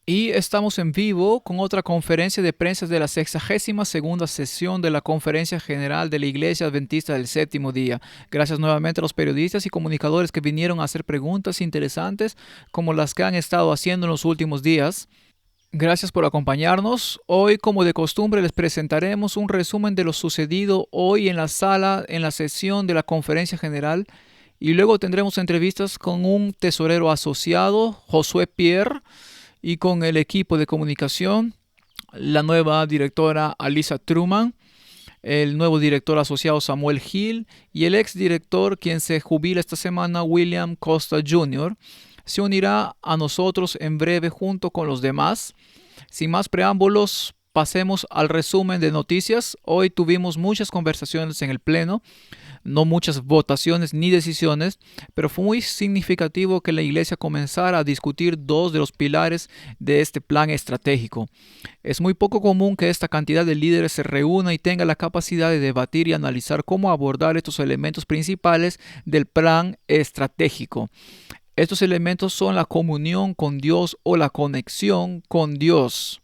Y estamos en vivo con otra conferencia de prensa de la 62ª sesión de la Conferencia General de la Iglesia Adventista del Séptimo Día. Gracias nuevamente a los periodistas y comunicadores que vinieron a hacer preguntas interesantes como las que han estado haciendo en los últimos días. Gracias por acompañarnos. Hoy, como de costumbre, les presentaremos un resumen de lo sucedido hoy en la sala, en la sesión de la Conferencia General, y luego tendremos entrevistas con un tesorero asociado, Josué Pierre, y con el equipo de comunicación, la nueva directora Alisa Truman, el nuevo director asociado Samuel Hill y el ex director, quien se jubila esta semana, William Costa Jr., se unirá a nosotros en breve junto con los demás. Sin más preámbulos, pasemos al resumen de noticias. Hoy tuvimos muchas conversaciones en el Pleno, no muchas votaciones ni decisiones, pero fue muy significativo que la Iglesia comenzara a discutir dos de los pilares de este plan estratégico. Es muy poco común que esta cantidad de líderes se reúna y tenga la capacidad de debatir y analizar cómo abordar estos elementos principales del plan estratégico. Estos elementos son la comunión con Dios o la conexión con Dios.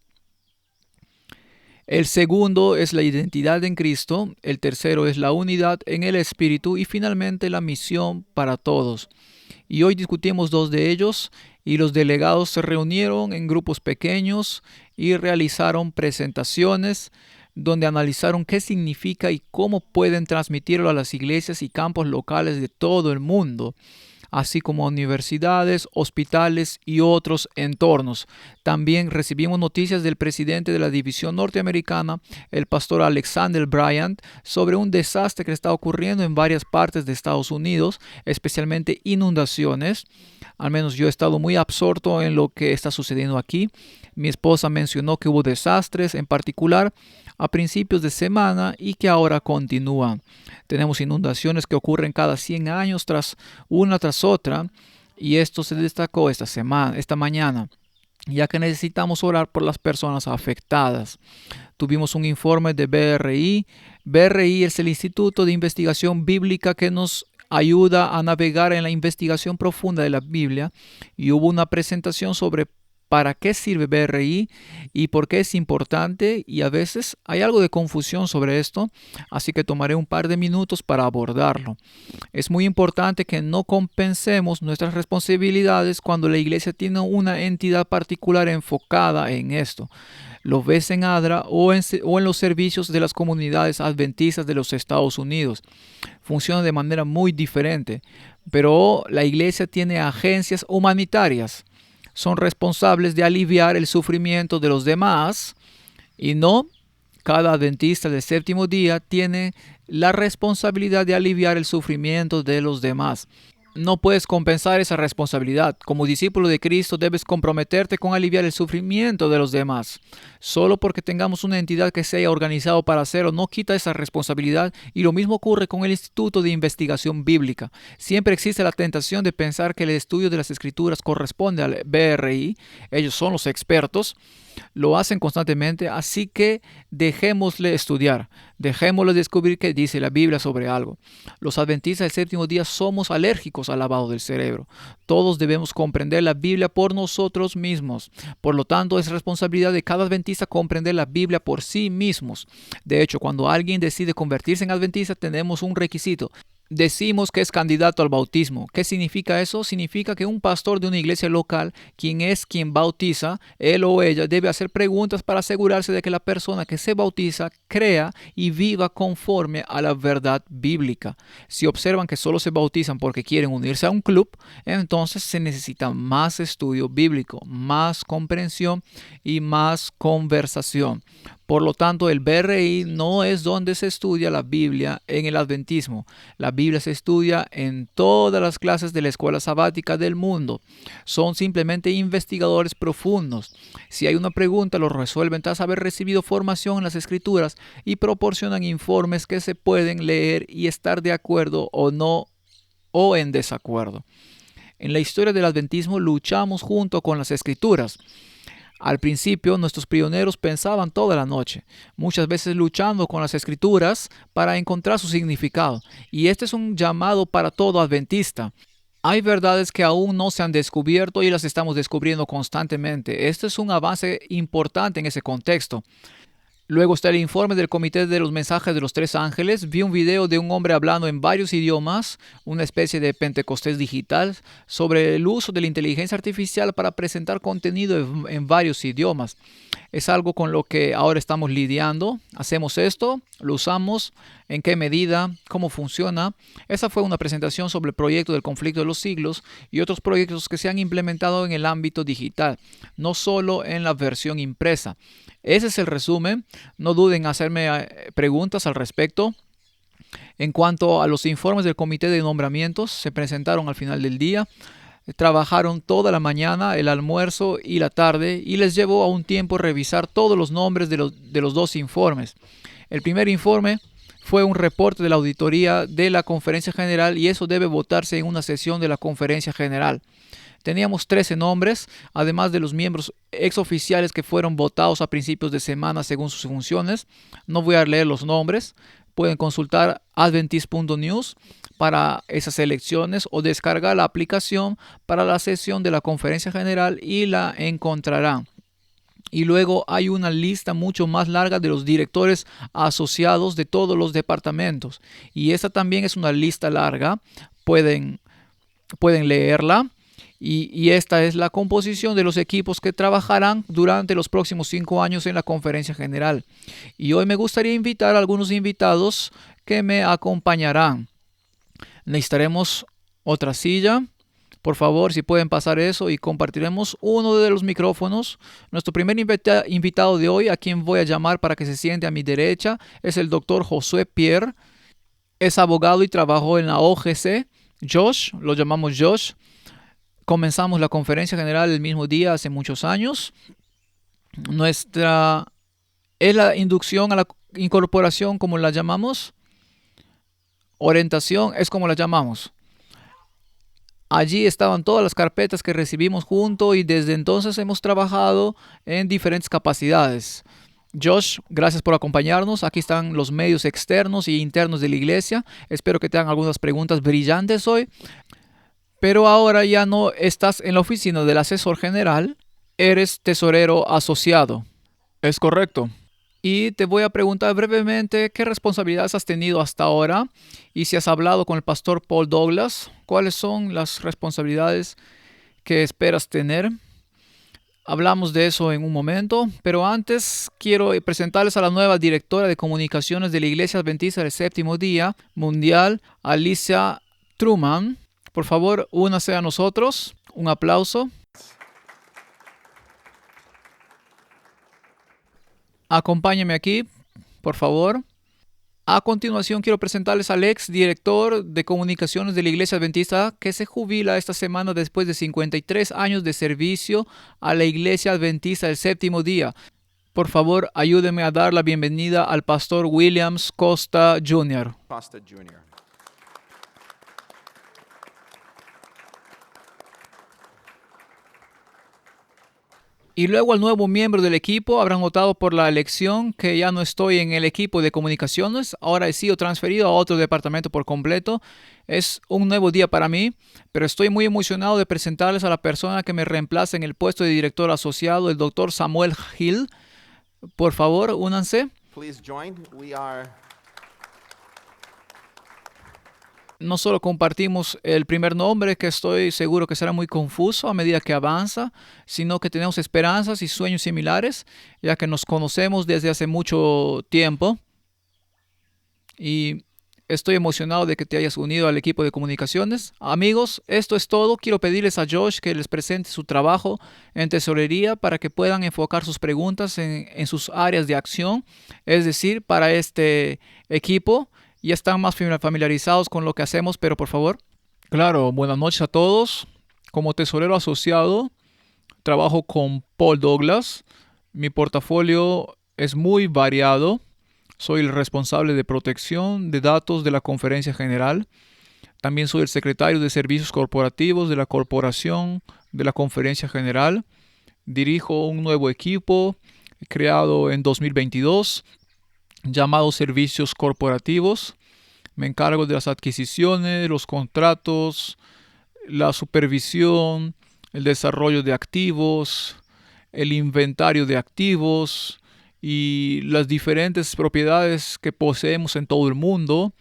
El segundo es la identidad en Cristo, el tercero es la unidad en el Espíritu y finalmente la misión para todos. Y hoy discutimos dos de ellos y los delegados se reunieron en grupos pequeños y realizaron presentaciones donde analizaron qué significa y cómo pueden transmitirlo a las iglesias y campos locales de todo el mundo, así como universidades, hospitales y otros entornos. También recibimos noticias del presidente de la división norteamericana, el pastor Alexander Bryant, sobre un desastre que está ocurriendo en varias partes de Estados Unidos, especialmente inundaciones. Al menos yo he estado muy absorto en lo que está sucediendo aquí. Mi esposa mencionó que hubo desastres, en particular a principios de semana, y que ahora continúan. Tenemos inundaciones que ocurren cada 100 años una tras otra, y esto se destacó esta mañana, ya que necesitamos orar por las personas afectadas. Tuvimos un informe de BRI. BRI es el Instituto de Investigación Bíblica que nos ayuda a navegar en la investigación profunda de la Biblia, y hubo una presentación sobre para qué sirve BRI y por qué es importante, y a veces hay algo de confusión sobre esto, así que tomaré un par de minutos para abordarlo. Es muy importante que no compensemos nuestras responsabilidades cuando la iglesia tiene una entidad particular enfocada en esto. Lo ves en ADRA o en los servicios de las comunidades adventistas de los Estados Unidos. Funciona de manera muy diferente, pero la iglesia tiene agencias humanitarias. Son responsables de aliviar el sufrimiento de los demás, y no cada adventista del séptimo día tiene la responsabilidad de aliviar el sufrimiento de los demás. No puedes compensar esa responsabilidad. Como discípulo de Cristo debes comprometerte con aliviar el sufrimiento de los demás. Solo porque tengamos una entidad que se haya organizado para hacerlo no quita esa responsabilidad, y lo mismo ocurre con el Instituto de Investigación Bíblica. Siempre existe la tentación de pensar que el estudio de las Escrituras corresponde al BRI. Ellos son los expertos. Lo hacen constantemente, así que dejémosle estudiar, dejémosle descubrir qué dice la Biblia sobre algo. Los adventistas del séptimo día somos alérgicos al lavado del cerebro. Todos debemos comprender la Biblia por nosotros mismos. Por lo tanto, es responsabilidad de cada adventista comprender la Biblia por sí mismos. De hecho, cuando alguien decide convertirse en adventista, tenemos un requisito. Decimos que es candidato al bautismo. ¿Qué significa eso? Significa que un pastor de una iglesia local, quien bautiza, él o ella debe hacer preguntas para asegurarse de que la persona que se bautiza crea y viva conforme a la verdad bíblica. Si observan que solo se bautizan porque quieren unirse a un club, entonces se necesita más estudio bíblico, más comprensión y más conversación. Por lo tanto, el BRI no es donde se estudia la Biblia en el adventismo. La Biblia se estudia en todas las clases de la escuela sabática del mundo. Son simplemente investigadores profundos. Si hay una pregunta, lo resuelven tras haber recibido formación en las Escrituras y proporcionan informes que se pueden leer y estar de acuerdo o no, o en desacuerdo. En la historia del adventismo luchamos junto con las Escrituras. Al principio, nuestros pioneros pensaban toda la noche, muchas veces luchando con las Escrituras para encontrar su significado. Y este es un llamado para todo adventista. Hay verdades que aún no se han descubierto y las estamos descubriendo constantemente. Este es un avance importante en ese contexto. Luego está el informe del Comité de los Mensajes de los Tres Ángeles. Vi un video de un hombre hablando en varios idiomas, una especie de Pentecostés digital, sobre el uso de la inteligencia artificial para presentar contenido en varios idiomas. Es algo con lo que ahora estamos lidiando. Hacemos esto, lo usamos, en qué medida, cómo funciona. Esa fue una presentación sobre el proyecto del conflicto de los siglos y otros proyectos que se han implementado en el ámbito digital, no solo en la versión impresa. Ese es el resumen. No duden en hacerme preguntas al respecto. En cuanto a los informes del comité de nombramientos, se presentaron al final del día. Trabajaron toda la mañana, el almuerzo y la tarde, y les llevó a un tiempo revisar todos los nombres de los dos informes. El primer informe fue un reporte de la auditoría de la Conferencia General y eso debe votarse en una sesión de la Conferencia General. Teníamos 13 nombres, además de los miembros exoficiales que fueron votados a principios de semana según sus funciones. No voy a leer los nombres. Pueden consultar adventist.news para esas elecciones o descargar la aplicación para la sesión de la Conferencia General y la encontrarán. Y luego hay una lista mucho más larga de los directores asociados de todos los departamentos. Y esta también es una lista larga. Pueden leerla. Y esta es la composición de los equipos que trabajarán durante los próximos 5 años en la Conferencia General. Y hoy me gustaría invitar a algunos invitados que me acompañarán. Necesitaremos otra silla. Por favor, si pueden pasar eso y compartiremos uno de los micrófonos. Nuestro primer invitado de hoy, a quien voy a llamar para que se siente a mi derecha, es el doctor Josué Pierre. Es abogado y trabajó en la OGC. Josh, lo llamamos Josh. Comenzamos la conferencia general el mismo día hace muchos años. Es la inducción a la incorporación, como la llamamos. Orientación es como la llamamos. Allí estaban todas las carpetas que recibimos juntos y desde entonces hemos trabajado en diferentes capacidades. Josh, gracias por acompañarnos. Aquí están los medios externos y internos de la iglesia. Espero que te hagan algunas preguntas brillantes hoy. Pero ahora ya no estás en la oficina del asesor general, eres tesorero asociado. Es correcto. Y te voy a preguntar brevemente qué responsabilidades has tenido hasta ahora y si has hablado con el pastor Paul Douglas, cuáles son las responsabilidades que esperas tener. Hablamos de eso en un momento, pero antes quiero presentarles a la nueva directora de comunicaciones de la Iglesia Adventista del Séptimo Día Mundial, Alicia Truman. Por favor, únase a nosotros. Un aplauso. Acompáñeme aquí, por favor. A continuación, quiero presentarles al ex director de comunicaciones de la Iglesia Adventista que se jubila esta semana después de 53 años de servicio a la Iglesia Adventista del Séptimo Día. Por favor, ayúdenme a dar la bienvenida al pastor Williams Costa Jr. Costa Jr. Y luego al nuevo miembro del equipo. Habrán notado por la elección que ya no estoy en el equipo de comunicaciones. Ahora he sido transferido a otro departamento por completo. Es un nuevo día para mí, pero estoy muy emocionado de presentarles a la persona que me reemplaza en el puesto de director asociado, el doctor Samuel Hill. Por favor, únanse. Please join. No solo compartimos el primer nombre, que estoy seguro que será muy confuso a medida que avanza, sino que tenemos esperanzas y sueños similares, ya que nos conocemos desde hace mucho tiempo. Y estoy emocionado de que te hayas unido al equipo de comunicaciones. Amigos, esto es todo. Quiero pedirles a Josh que les presente su trabajo en tesorería para que puedan enfocar sus preguntas en sus áreas de acción, es decir, para este equipo. Ya están más familiarizados con lo que hacemos, pero por favor. Claro, buenas noches a todos. Como tesorero asociado, trabajo con Paul Douglas. Mi portafolio es muy variado. Soy el responsable de protección de datos de la Conferencia General. También soy el secretario de Servicios Corporativos de la Corporación de la Conferencia General. Dirijo un nuevo equipo creado en 2022. Llamados servicios corporativos. Me encargo de las adquisiciones, los contratos, la supervisión, el desarrollo de activos, el inventario de activos y las diferentes propiedades que poseemos en todo el mundo,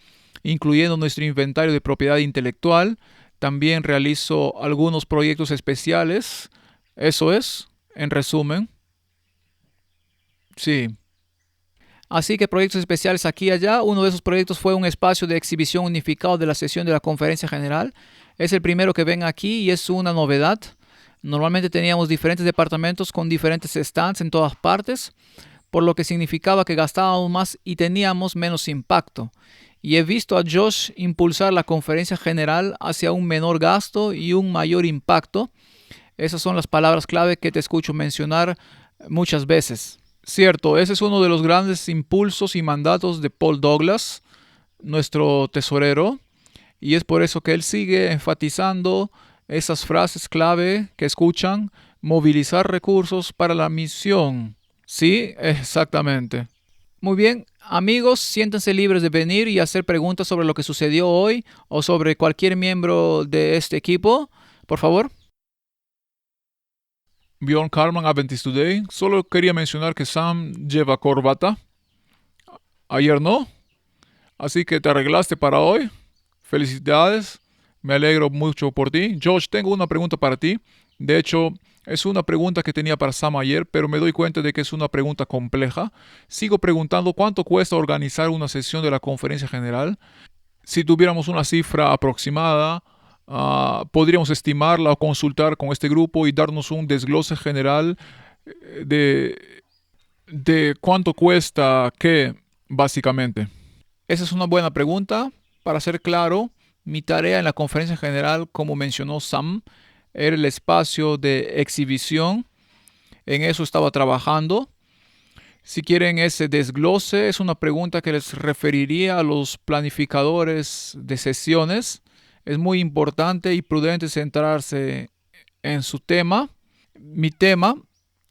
incluyendo nuestro inventario de propiedad intelectual. También realizo algunos proyectos especiales. Eso es, en resumen. Sí. Así que proyectos especiales aquí y allá. Uno de esos proyectos fue un espacio de exhibición unificado de la sesión de la conferencia general. Es el primero que ven aquí y es una novedad. Normalmente teníamos diferentes departamentos con diferentes stands en todas partes, por lo que significaba que gastábamos más y teníamos menos impacto. Y he visto a Josh impulsar la conferencia general hacia un menor gasto y un mayor impacto. Esas son las palabras clave que te escucho mencionar muchas veces. Cierto, ese es uno de los grandes impulsos y mandatos de Paul Douglas, nuestro tesorero, y es por eso que él sigue enfatizando esas frases clave que escuchan: movilizar recursos para la misión. Sí, exactamente. Muy bien, amigos, siéntense libres de venir y hacer preguntas sobre lo que sucedió hoy o sobre cualquier miembro de este equipo, por favor. Bjorn Carman, Adventist Today. Solo quería mencionar que Sam lleva corbata. Ayer no. Así que te arreglaste para hoy. Felicidades. Me alegro mucho por ti. Josh, tengo una pregunta para ti. De hecho, es una pregunta que tenía para Sam ayer, pero me doy cuenta de que es una pregunta compleja. Sigo preguntando cuánto cuesta organizar una sesión de la conferencia general. Si tuviéramos una cifra aproximada, podríamos estimarla o consultar con este grupo y darnos un desglose general de, de cuánto cuesta qué, básicamente. Esa es una buena pregunta. Para ser claro, mi tarea en la conferencia general, como mencionó Sam, era el espacio de exhibición. En eso estaba trabajando. Si quieren ese desglose, es una pregunta que les referiría a los planificadores de sesiones. Es muy importante y prudente centrarse en su tema. Mi tema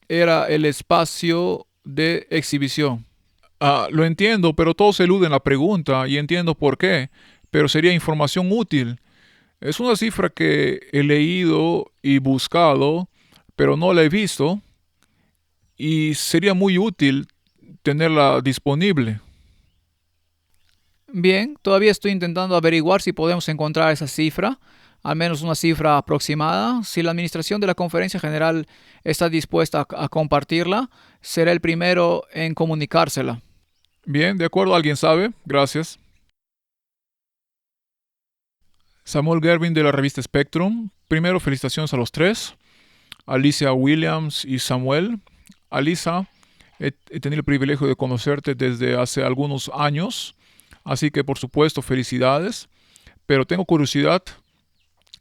era el espacio de exhibición. Lo entiendo, pero todos eluden la pregunta y entiendo por qué, pero sería información útil. Es una cifra que he leído y buscado, pero no la he visto y sería muy útil tenerla disponible. Bien, todavía estoy intentando averiguar si podemos encontrar esa cifra, al menos una cifra aproximada. Si la administración de la conferencia general está dispuesta a compartirla, seré el primero en comunicársela. Bien, de acuerdo, alguien sabe. Gracias. Samuel Gervin de la revista Spectrum. Primero, felicitaciones a los tres. Alicia Williams y Samuel. Alisa, he tenido el privilegio de conocerte desde hace algunos años, así que por supuesto felicidades, pero tengo curiosidad,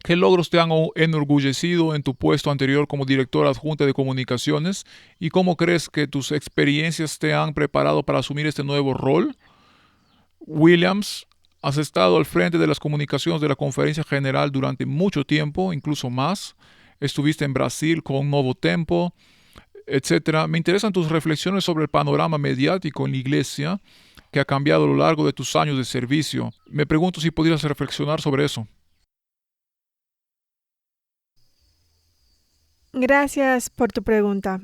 ¿qué logros te han enorgullecido en tu puesto anterior como directora adjunta de comunicaciones y cómo crees que tus experiencias te han preparado para asumir este nuevo rol? Williams, has estado al frente de las comunicaciones de la conferencia general durante mucho tiempo, incluso más. Estuviste en Brasil con Novo Tempo, etcétera. Me interesan tus reflexiones sobre el panorama mediático en la iglesia que ha cambiado a lo largo de tus años de servicio. Me pregunto si podrías reflexionar sobre eso. Gracias por tu pregunta.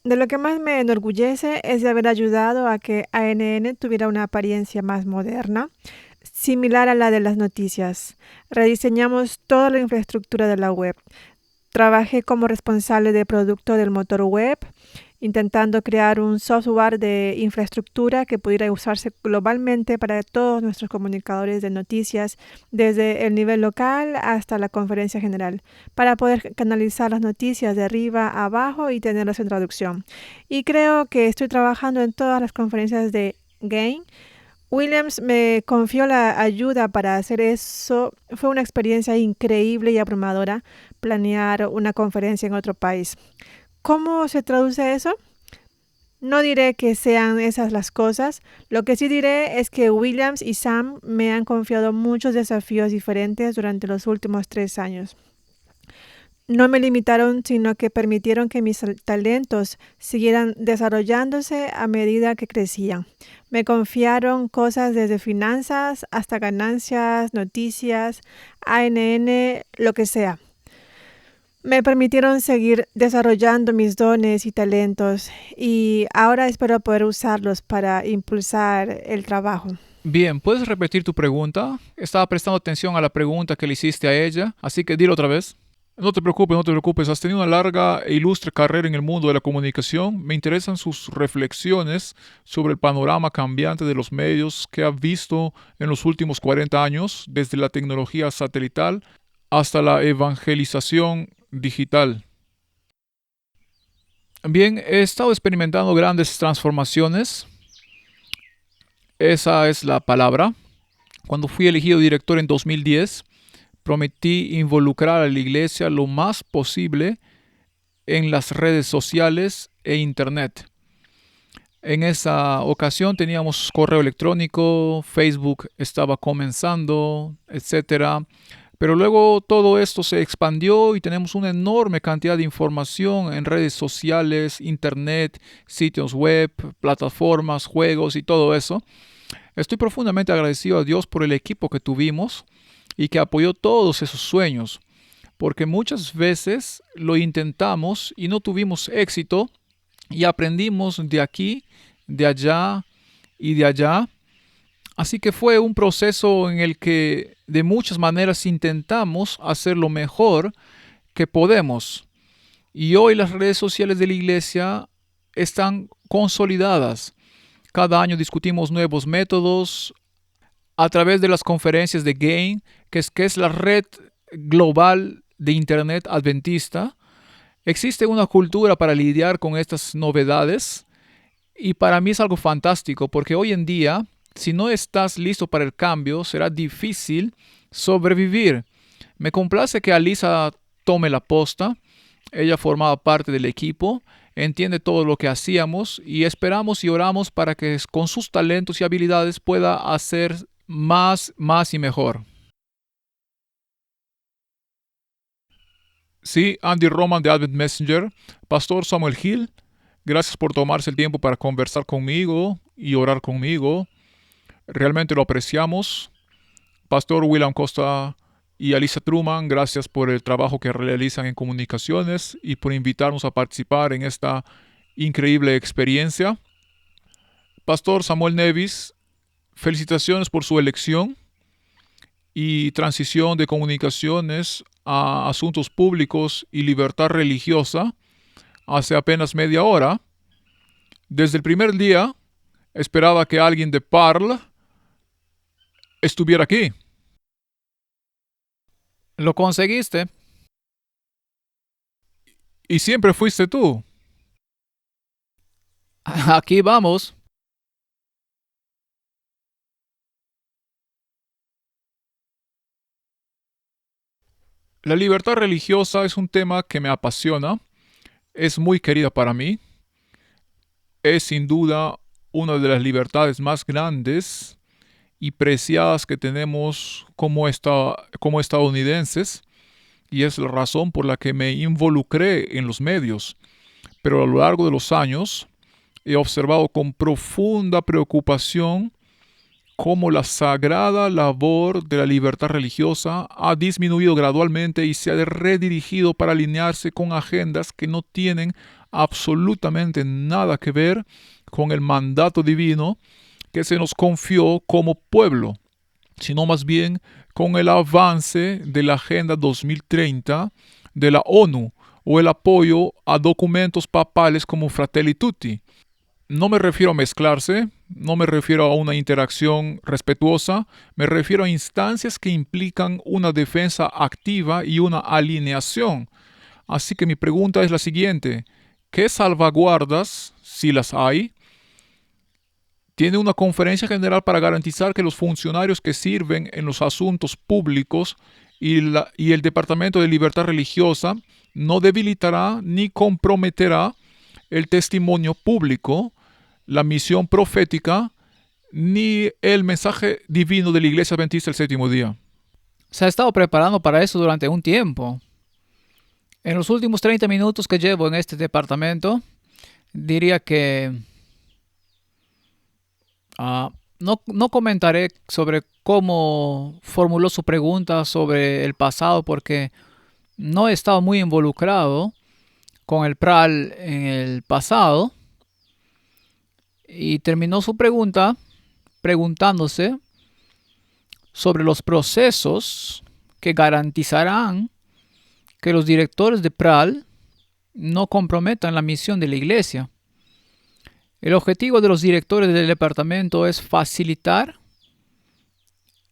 De lo que más me enorgullece es de haber ayudado a que ANN tuviera una apariencia más moderna, similar a la de las noticias. Rediseñamos toda la infraestructura de la web. Trabajé como responsable de producto del motor web, intentando crear un software de infraestructura que pudiera usarse globalmente para todos nuestros comunicadores de noticias, desde el nivel local hasta la conferencia general, para poder canalizar las noticias de arriba a abajo y tenerlas en traducción. Y creo que estoy trabajando en todas las conferencias de GAIN. Williams me confió la ayuda para hacer eso. Fue una experiencia increíble y abrumadora planear una conferencia en otro país. ¿Cómo se traduce eso? No diré que sean esas las cosas. Lo que sí diré es que Williams y Sam me han confiado muchos desafíos diferentes durante los últimos 3 años. no me limitaron, sino que permitieron que mis talentos siguieran desarrollándose a medida que crecían. Me confiaron cosas desde finanzas hasta ganancias, noticias, ANN, lo que sea. Me permitieron seguir desarrollando mis dones y talentos y ahora espero poder usarlos para impulsar el trabajo. Bien, ¿puedes repetir tu pregunta? Estaba prestando atención a la pregunta que le hiciste a ella, así que dilo otra vez. No te preocupes, no te preocupes. Has tenido una larga e ilustre carrera en el mundo de la comunicación. Me interesan sus reflexiones sobre el panorama cambiante de los medios que has visto en los últimos 40 años, desde la tecnología satelital hasta la evangelización digital. Bien, he estado experimentando grandes transformaciones. Esa es la palabra. Cuando fui elegido director en 2010, prometí involucrar a la iglesia lo más posible en las redes sociales e internet. En esa ocasión teníamos correo electrónico, Facebook estaba comenzando, etcétera. Pero luego todo esto se expandió y tenemos una enorme cantidad de información en redes sociales, internet, sitios web, plataformas, juegos y todo eso. Estoy profundamente agradecido a Dios por el equipo que tuvimos y que apoyó todos esos sueños, porque muchas veces lo intentamos y no tuvimos éxito y aprendimos de aquí, de allá y de allá. Así que fue un proceso en el que de muchas maneras intentamos hacer lo mejor que podemos. Y hoy las redes sociales de la iglesia están consolidadas. Cada año discutimos nuevos métodos a través de las conferencias de GAIN, que es la red global de Internet adventista. Existe una cultura para lidiar con estas novedades y para mí es algo fantástico porque hoy en día, si no estás listo para el cambio, será difícil sobrevivir. Me complace que Alisa tome la posta. Ella formaba parte del equipo, entiende todo lo que hacíamos y esperamos y oramos para que con sus talentos y habilidades pueda hacer más y mejor. Sí, Andy Roman de Advent Messenger, Pastor Samuel Hill, gracias por tomarse el tiempo para conversar conmigo y orar conmigo. Realmente lo apreciamos. Pastor William Costa y Alisa Truman, gracias por el trabajo que realizan en comunicaciones y por invitarnos a participar en esta increíble experiencia. Pastor Samuel Nevis, felicitaciones por su elección y transición de comunicaciones a asuntos públicos y libertad religiosa hace apenas media hora. Desde el primer día esperaba que alguien de Parl estuviera aquí. Lo conseguiste. Y siempre fuiste tú. Aquí vamos. La libertad religiosa es un tema que me apasiona, es muy querida para mí, es sin duda una de las libertades más grandes y preciadas que tenemos como estadounidenses y es la razón por la que me involucré en los medios. Pero a lo largo de los años he observado con profunda preocupación cómo la sagrada labor de la libertad religiosa ha disminuido gradualmente y se ha redirigido para alinearse con agendas que no tienen absolutamente nada que ver con el mandato divino que se nos confió como pueblo, sino más bien con el avance de la Agenda 2030 de la ONU o el apoyo a documentos papales como Fratelli Tutti. No me refiero a mezclarse, no me refiero a una interacción respetuosa, me refiero a instancias que implican una defensa activa y una alineación. Así que mi pregunta es la siguiente: ¿qué salvaguardas, si las hay, tiene una conferencia general para garantizar que los funcionarios que sirven en los asuntos públicos y el Departamento de Libertad Religiosa no debilitará ni comprometerá el testimonio público, la misión profética, ni el mensaje divino de la Iglesia Adventista del Séptimo Día? Se ha estado preparando para eso durante un tiempo. En los últimos 30 minutos que llevo en este departamento, diría que no comentaré sobre cómo formuló su pregunta sobre el pasado porque no he estado muy involucrado con el PRAL en el pasado y terminó su pregunta preguntándose sobre los procesos que garantizarán que los directores de PRAL no comprometan la misión de la iglesia. El objetivo de los directores del departamento es facilitar,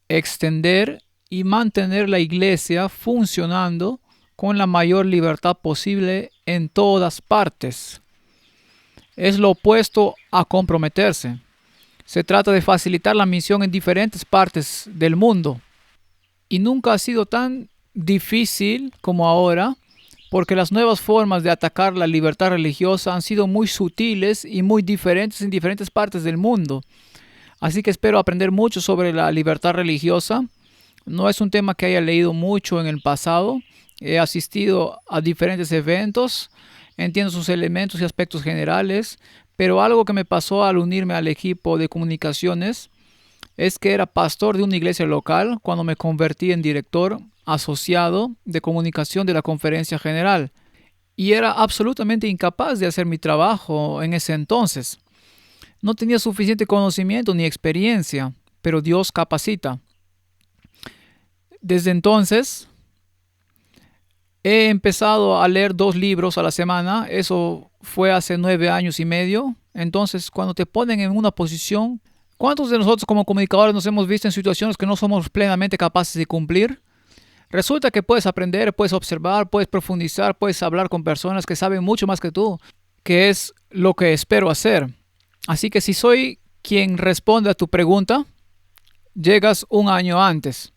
extender y mantener la iglesia funcionando con la mayor libertad posible en todas partes. Es lo opuesto a comprometerse. Se trata de facilitar la misión en diferentes partes del mundo. Y nunca ha sido tan difícil como ahora, porque las nuevas formas de atacar la libertad religiosa han sido muy sutiles y muy diferentes en diferentes partes del mundo. Así que espero aprender mucho sobre la libertad religiosa. No es un tema que haya leído mucho en el pasado. He asistido a diferentes eventos, entiendo sus elementos y aspectos generales, pero algo que me pasó al unirme al equipo de comunicaciones es que era pastor de una iglesia local cuando me convertí en director asociado de comunicación de la conferencia general y era absolutamente incapaz de hacer mi trabajo en ese entonces. No tenía suficiente conocimiento ni experiencia, pero Dios capacita. Desde entonces he empezado a leer 2 libros a la semana. Eso fue hace 9 años y medio. Entonces, cuando te ponen en una posición, ¿cuántos de nosotros como comunicadores nos hemos visto en situaciones que no somos plenamente capaces de cumplir? Resulta que puedes aprender, puedes observar, puedes profundizar, puedes hablar con personas que saben mucho más que tú, que es lo que espero hacer. Así que si soy quien responde a tu pregunta, llegas un año antes.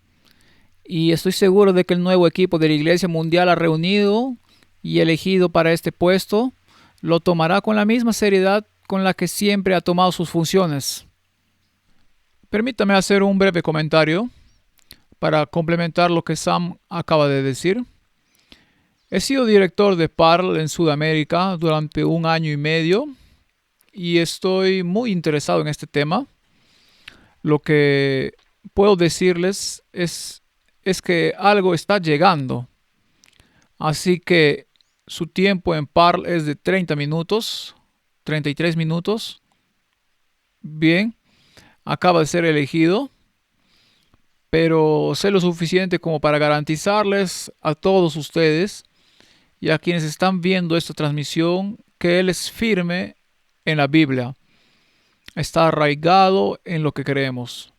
Y estoy seguro de que el nuevo equipo de la Iglesia Mundial ha reunido y elegido para este puesto lo tomará con la misma seriedad con la que siempre ha tomado sus funciones. Permítame hacer un breve comentario para complementar lo que Sam acaba de decir. He sido director de PARL en Sudamérica durante 1 año y medio y estoy muy interesado en este tema. Lo que puedo decirles es que algo está llegando. Así que su tiempo en PARL es de 30 minutos, 33 minutos. Bien, acaba de ser elegido, pero sé lo suficiente como para garantizarles a todos ustedes y a quienes están viendo esta transmisión que él es firme en la Biblia. Está arraigado en lo que creemos.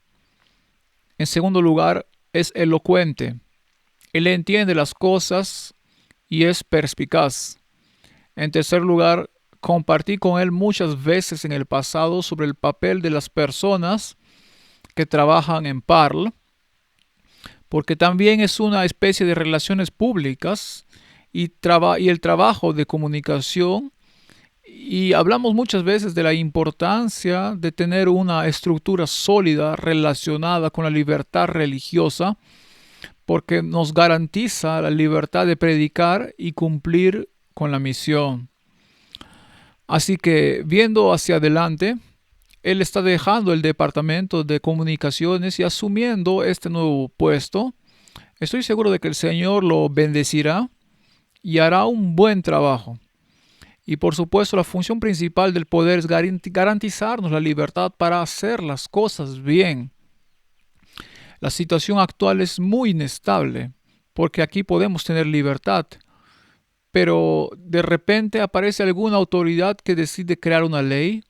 En segundo lugar, es elocuente. Él entiende las cosas y es perspicaz. En tercer lugar, compartí con él muchas veces en el pasado sobre el papel de las personas que trabajan en PARL, porque también es una especie de relaciones públicas y el trabajo de comunicación. Y hablamos muchas veces de la importancia de tener una estructura sólida relacionada con la libertad religiosa, porque nos garantiza la libertad de predicar y cumplir con la misión. Así que, viendo hacia adelante, él está dejando el departamento de comunicaciones y asumiendo este nuevo puesto. Estoy seguro de que el Señor lo bendecirá y hará un buen trabajo. Y por supuesto, la función principal del poder es garantizarnos la libertad para hacer las cosas bien. La situación actual es muy inestable, porque aquí podemos tener libertad, pero de repente aparece alguna autoridad que decide crear una ley,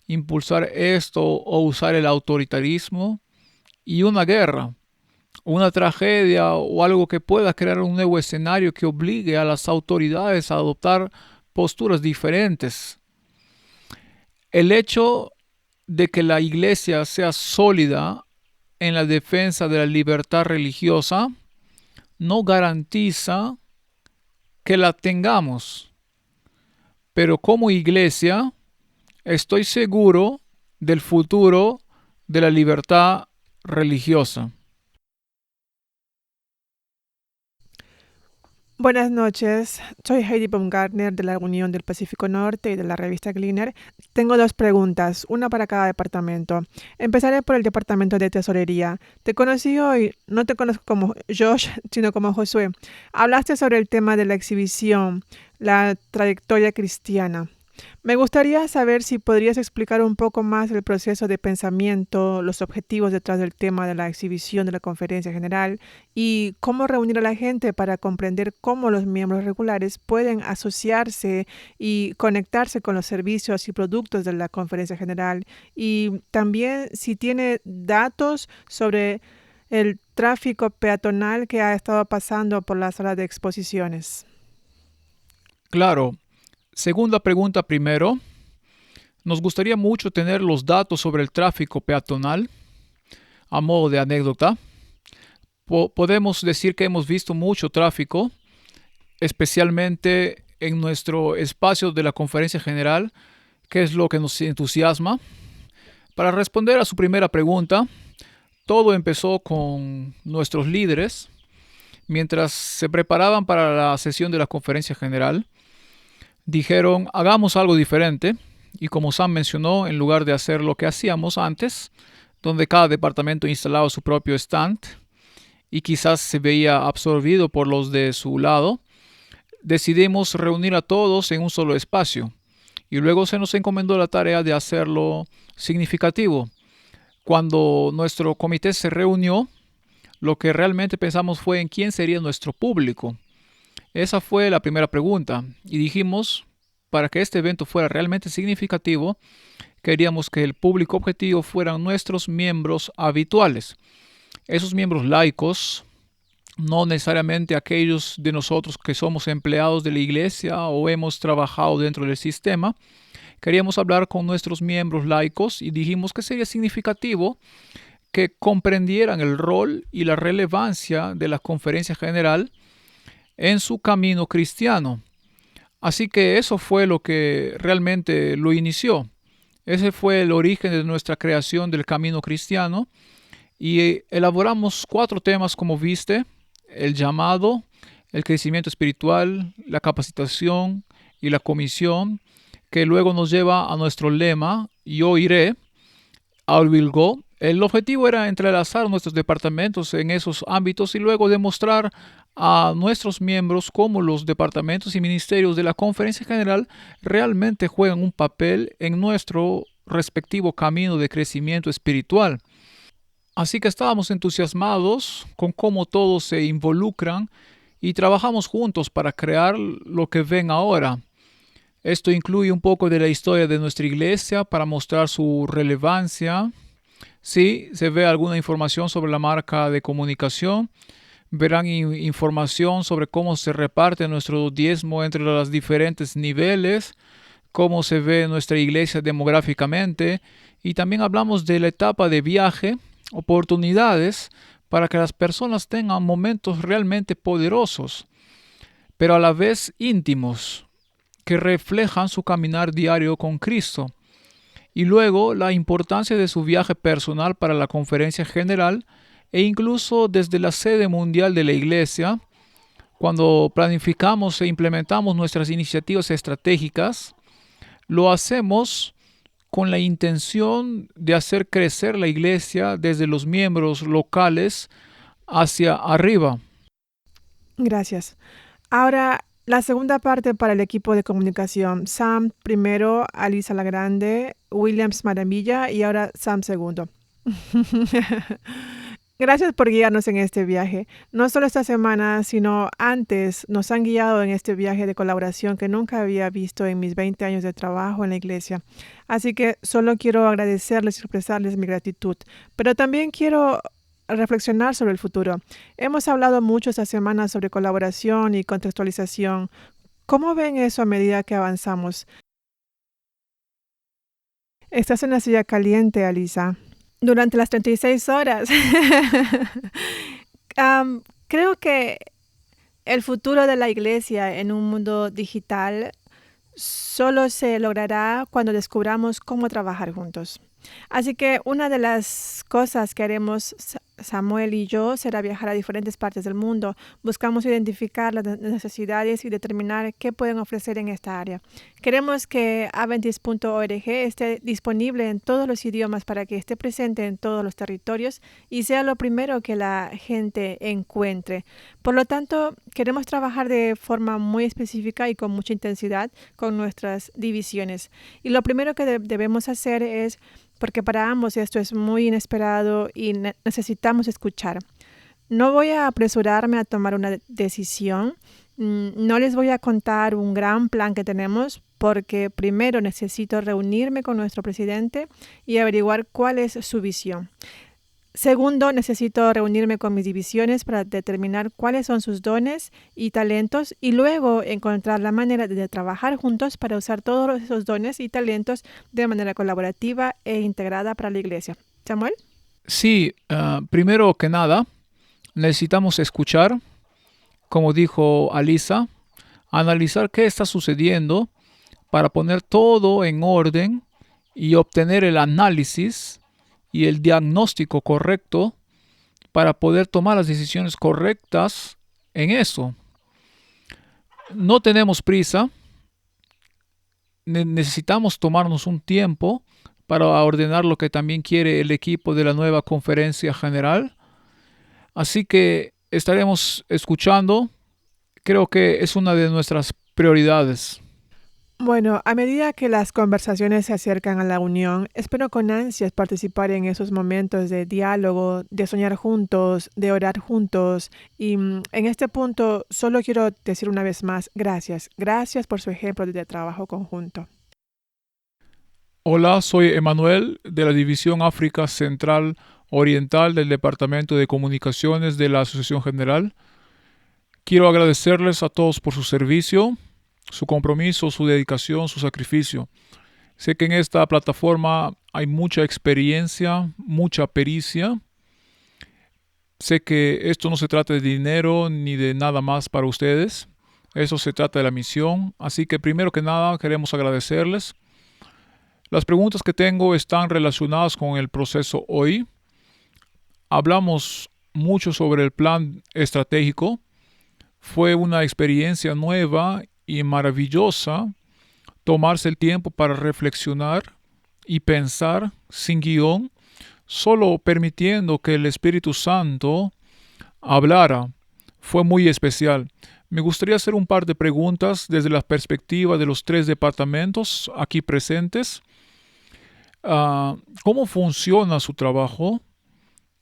impulsar esto o usar el autoritarismo, y una guerra, una tragedia o algo que pueda crear un nuevo escenario que obligue a las autoridades a adoptar posturas diferentes. El hecho de que la iglesia sea sólida en la defensa de la libertad religiosa no garantiza que la tengamos. Pero como iglesia estoy seguro del futuro de la libertad religiosa. Buenas noches, soy Heidi Baumgartner de la Unión del Pacífico Norte y de la revista Gleaner. Tengo dos preguntas, una para cada departamento. Empezaré por el departamento de tesorería. Te conocí hoy, no te conozco como Josh, sino como Josué. Hablaste sobre el tema de la exhibición, la trayectoria cristiana. Me gustaría saber si podrías explicar un poco más el proceso de pensamiento, los objetivos detrás del tema de la exhibición de la conferencia general y cómo reunir a la gente para comprender cómo los miembros regulares pueden asociarse y conectarse con los servicios y productos de la conferencia general. Y también si tiene datos sobre el tráfico peatonal que ha estado pasando por la sala de exposiciones. Claro, segunda pregunta primero. Nos gustaría mucho tener los datos sobre el tráfico peatonal a modo de anécdota. Podemos decir que hemos visto mucho tráfico, especialmente en nuestro espacio de la conferencia general, que es lo que nos entusiasma. Para responder a su primera pregunta, todo empezó con nuestros líderes mientras se preparaban para la sesión de la conferencia general. Dijeron, hagamos algo diferente, y como Sam mencionó, en lugar de hacer lo que hacíamos antes, donde cada departamento instalaba su propio stand y quizás se veía absorbido por los de su lado, decidimos reunir a todos en un solo espacio y luego se nos encomendó la tarea de hacerlo significativo. Cuando nuestro comité se reunió, lo que realmente pensamos fue en quién sería nuestro público. Esa fue la primera pregunta y dijimos, para que este evento fuera realmente significativo, queríamos que el público objetivo fueran nuestros miembros habituales. Esos miembros laicos, no necesariamente aquellos de nosotros que somos empleados de la iglesia o hemos trabajado dentro del sistema. Queríamos hablar con nuestros miembros laicos y dijimos que sería significativo que comprendieran el rol y la relevancia de la conferencia general en su camino cristiano. Así que eso fue lo que realmente lo inició. Ese fue el origen de nuestra creación del camino cristiano y elaboramos 4 temas como viste: el llamado, el crecimiento espiritual, la capacitación y la comisión, que luego nos lleva a nuestro lema, yo iré, I will go. El objetivo era entrelazar nuestros departamentos en esos ámbitos y luego demostrar a nuestros miembros cómo los departamentos y ministerios de la conferencia general realmente juegan un papel en nuestro respectivo camino de crecimiento espiritual. Así que estábamos entusiasmados con cómo todos se involucran y trabajamos juntos para crear lo que ven ahora. Esto incluye un poco de la historia de nuestra iglesia para mostrar su relevancia. Sí, se ve alguna información sobre la marca de comunicación. Verán información sobre cómo se reparte nuestro diezmo entre los diferentes niveles, cómo se ve nuestra iglesia demográficamente. Y también hablamos de la etapa de viaje, oportunidades para que las personas tengan momentos realmente poderosos, pero a la vez íntimos, que reflejan su caminar diario con Cristo. Y luego la importancia de su viaje personal para la conferencia general e incluso desde la sede mundial de la iglesia, cuando planificamos e implementamos nuestras iniciativas estratégicas, lo hacemos con la intención de hacer crecer la iglesia desde los miembros locales hacia arriba. Gracias. Ahora, la segunda parte para el equipo de comunicación. Sam primero, Alisa la Grande, Williams Maravilla y ahora Sam segundo. Gracias por guiarnos en este viaje. No solo esta semana, sino antes nos han guiado en este viaje de colaboración que nunca había visto en mis 20 años de trabajo en la iglesia. Así que solo quiero agradecerles y expresarles mi gratitud. Pero también quiero reflexionar sobre el futuro. Hemos hablado mucho esta semana sobre colaboración y contextualización. ¿Cómo ven eso a medida que avanzamos? Estás en la silla caliente, Alisa. Durante las 36 horas. Creo que el futuro de la iglesia en un mundo digital solo se logrará cuando descubramos cómo trabajar juntos. Así que una de las cosas que haremos Samuel y yo será viajar a diferentes partes del mundo. Buscamos identificar las necesidades y determinar qué pueden ofrecer en esta área. Queremos que Adventist.org esté disponible en todos los idiomas para que esté presente en todos los territorios y sea lo primero que la gente encuentre. Por lo tanto, queremos trabajar de forma muy específica y con mucha intensidad con nuestras divisiones. Y lo primero que debemos hacer es, porque para ambos esto es muy inesperado y necesitamos escuchar. No voy a apresurarme a tomar una decisión. No les voy a contar un gran plan que tenemos porque primero necesito reunirme con nuestro presidente y averiguar cuál es su visión. Segundo, necesito reunirme con mis divisiones para determinar cuáles son sus dones y talentos y luego encontrar la manera de trabajar juntos para usar todos esos dones y talentos de manera colaborativa e integrada para la iglesia. Samuel. Sí, primero que nada, necesitamos escuchar, como dijo Alisa, analizar qué está sucediendo para poner todo en orden y obtener el análisis y el diagnóstico correcto para poder tomar las decisiones correctas en eso. No tenemos prisa, necesitamos tomarnos un tiempo para ordenar lo que también quiere el equipo de la nueva conferencia general. Así que estaremos escuchando. Creo que es una de nuestras prioridades. Bueno, a medida que las conversaciones se acercan a la unión, espero con ansias participar en esos momentos de diálogo, de soñar juntos, de orar juntos. Y en este punto solo quiero decir una vez más, gracias. Gracias por su ejemplo de trabajo conjunto. Hola, soy Emanuel de la División África Central Oriental del Departamento de Comunicaciones de la Asociación General. Quiero agradecerles a todos por su servicio, su compromiso, su dedicación, su sacrificio. Sé que en esta plataforma hay mucha experiencia, mucha pericia. Sé que esto no se trata de dinero ni de nada más para ustedes. Eso se trata de la misión. Así que primero que nada queremos agradecerles. Las preguntas que tengo están relacionadas con el proceso hoy. Hablamos mucho sobre el plan estratégico. Fue una experiencia nueva y maravillosa tomarse el tiempo para reflexionar y pensar sin guión, solo permitiendo que el Espíritu Santo hablara. Fue muy especial. Me gustaría hacer un par de preguntas desde la perspectiva de los 3 departamentos aquí presentes. ¿Cómo funciona su trabajo?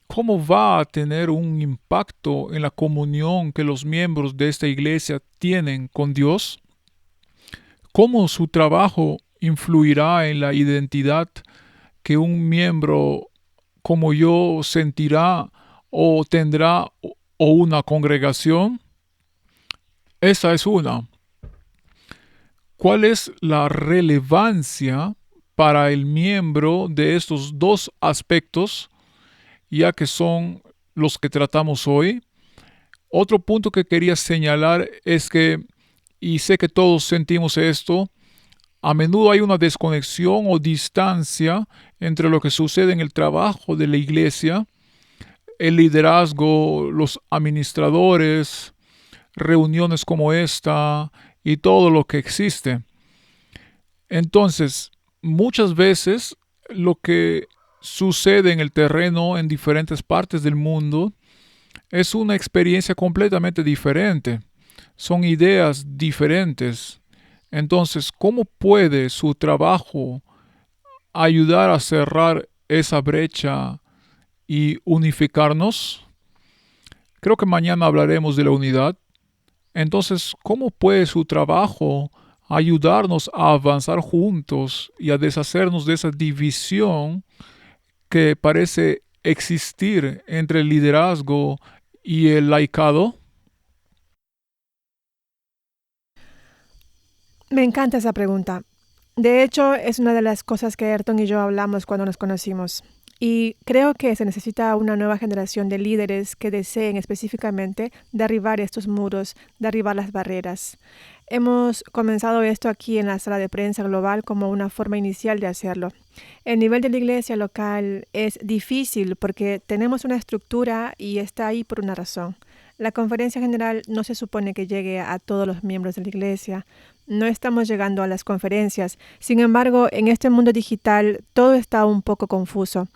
¿Cómo va a tener un impacto en la comunión que los miembros de esta iglesia tienen con Dios? ¿Cómo su trabajo influirá en la identidad que un miembro como yo sentirá o tendrá o una congregación? Esa es una. ¿Cuál es la relevancia para el miembro de estos 2 aspectos, ya que son los que tratamos hoy? Otro punto que quería señalar es que, y sé que todos sentimos esto, a menudo hay una desconexión o distancia entre lo que sucede en el trabajo de la iglesia, el liderazgo, los administradores, reuniones como esta y todo lo que existe. Entonces, muchas veces lo que sucede en el terreno en diferentes partes del mundo es una experiencia completamente diferente. Son ideas diferentes. Entonces, ¿cómo puede su trabajo ayudar a cerrar esa brecha y unificarnos? Creo que mañana hablaremos de la unidad. Entonces, ¿cómo puede su trabajo ayudarnos a avanzar juntos y a deshacernos de esa división que parece existir entre el liderazgo y el laicado? Me encanta esa pregunta. De hecho, es una de las cosas que Ayrton y yo hablamos cuando nos conocimos. Y creo que se necesita una nueva generación de líderes que deseen específicamente derribar estos muros, derribar las barreras. hemos comenzado esto aquí en la sala de prensa global como una forma inicial de hacerlo. El nivel de la iglesia local es difícil porque tenemos una estructura y está ahí por una razón. La conferencia general no se supone que llegue a todos los miembros de la iglesia. No estamos llegando a las conferencias. Sin embargo, en este mundo digital todo está un poco confuso.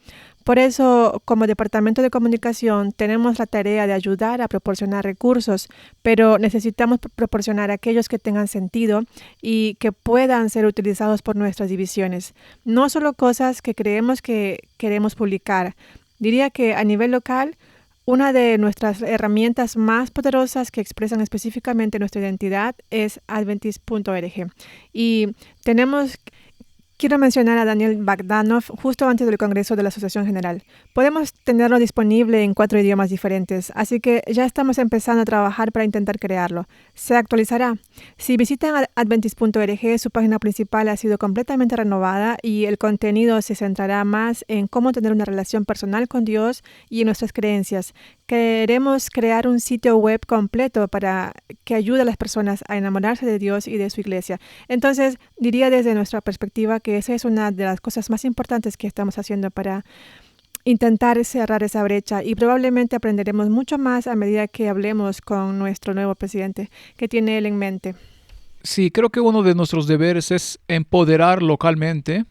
Por eso, como Departamento de Comunicación, tenemos la tarea de ayudar a proporcionar recursos, pero necesitamos proporcionar aquellos que tengan sentido y que puedan ser utilizados por nuestras divisiones. No solo cosas que creemos que queremos publicar. Diría que a nivel local, una de nuestras herramientas más poderosas que expresan específicamente nuestra identidad es Adventist.org. Y quiero mencionar a Daniel Bogdanov justo antes del Congreso de la Asociación General. Podemos tenerlo disponible en 4 idiomas diferentes, así que ya estamos empezando a trabajar para intentar crearlo. Se actualizará. Si visitan Adventist.org, su página principal ha sido completamente renovada y el contenido se centrará más en cómo tener una relación personal con Dios y en nuestras creencias. Queremos crear un sitio web completo para que ayude a las personas a enamorarse de Dios y de su iglesia. Entonces, diría desde nuestra perspectiva que esa es una de las cosas más importantes que estamos haciendo para intentar cerrar esa brecha, y probablemente aprenderemos mucho más a medida que hablemos con nuestro nuevo presidente, que tiene él en mente. Sí, creo que uno de nuestros deberes es empoderar localmente.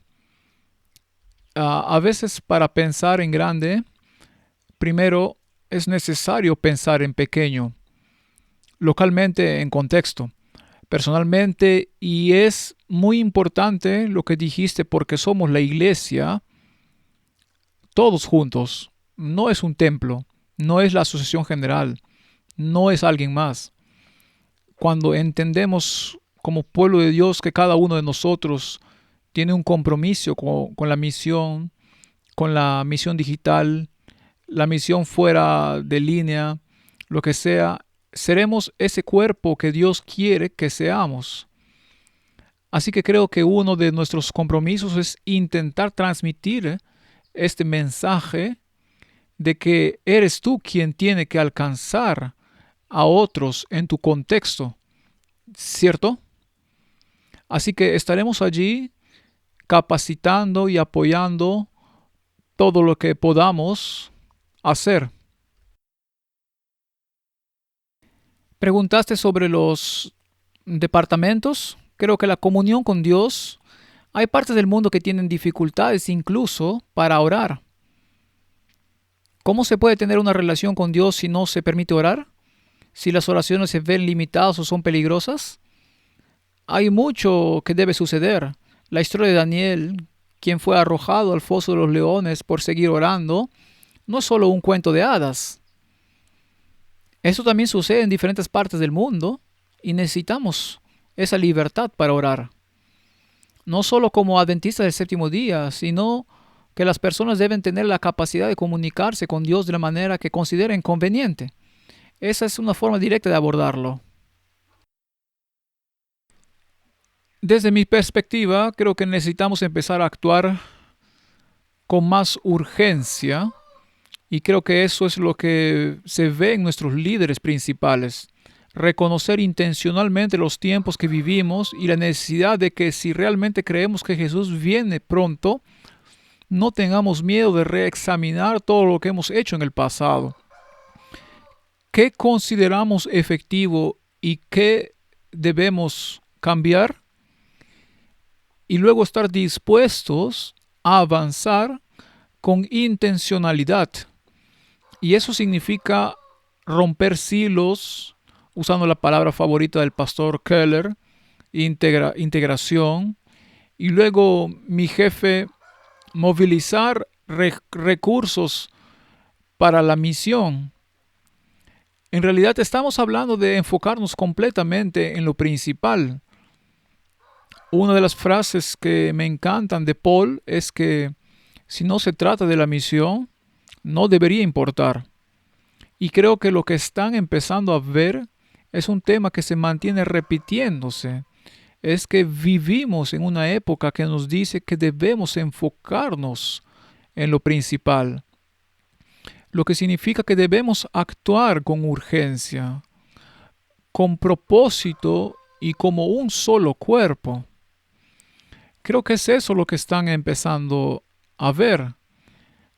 A veces para pensar en grande, primero es necesario pensar en pequeño, localmente en contexto, personalmente, y es muy importante lo que dijiste porque somos la iglesia, todos juntos. No es un templo, no es la asociación general, no es alguien más. Cuando entendemos como pueblo de Dios que cada uno de nosotros tiene un compromiso con con la misión digital, la misión fuera de línea, lo que sea, seremos ese cuerpo que Dios quiere que seamos. Así que creo que uno de nuestros compromisos es intentar transmitir este mensaje de que eres tú quien tiene que alcanzar a otros en tu contexto, ¿cierto? Así que estaremos allí capacitando y apoyando todo lo que podamos hacer. Preguntaste sobre los departamentos. Creo que la comunión con Dios, hay partes del mundo que tienen dificultades incluso para orar. ¿Cómo se puede tener una relación con Dios si no se permite orar? Si las oraciones se ven limitadas o son peligrosas. Hay mucho que debe suceder. La historia de Daniel, quien fue arrojado al foso de los leones por seguir orando, no es solo un cuento de hadas. Esto también sucede en diferentes partes del mundo y necesitamos esa libertad para orar. No solo como adventistas del séptimo día, sino que las personas deben tener la capacidad de comunicarse con Dios de la manera que consideren conveniente. Esa es una forma directa de abordarlo. Desde mi perspectiva, creo que necesitamos empezar a actuar con más urgencia, y creo que eso es lo que se ve en nuestros líderes principales. Reconocer intencionalmente los tiempos que vivimos y la necesidad de que si realmente creemos que Jesús viene pronto, no tengamos miedo de reexaminar todo lo que hemos hecho en el pasado. ¿Qué consideramos efectivo y qué debemos cambiar? Y luego estar dispuestos a avanzar con intencionalidad. Y eso significa romper silos, usando la palabra favorita del pastor Keller, integración. Y luego mi jefe, movilizar recursos para la misión. En realidad estamos hablando de enfocarnos completamente en lo principal. Una de las frases que me encantan de Paul es que si no se trata de la misión, no debería importar. Y creo que lo que están empezando a ver es un tema que se mantiene repitiéndose. Es que vivimos en una época que nos dice que debemos enfocarnos en lo principal. Lo que significa que debemos actuar con urgencia, con propósito y como un solo cuerpo. Creo que es eso lo que están empezando a ver,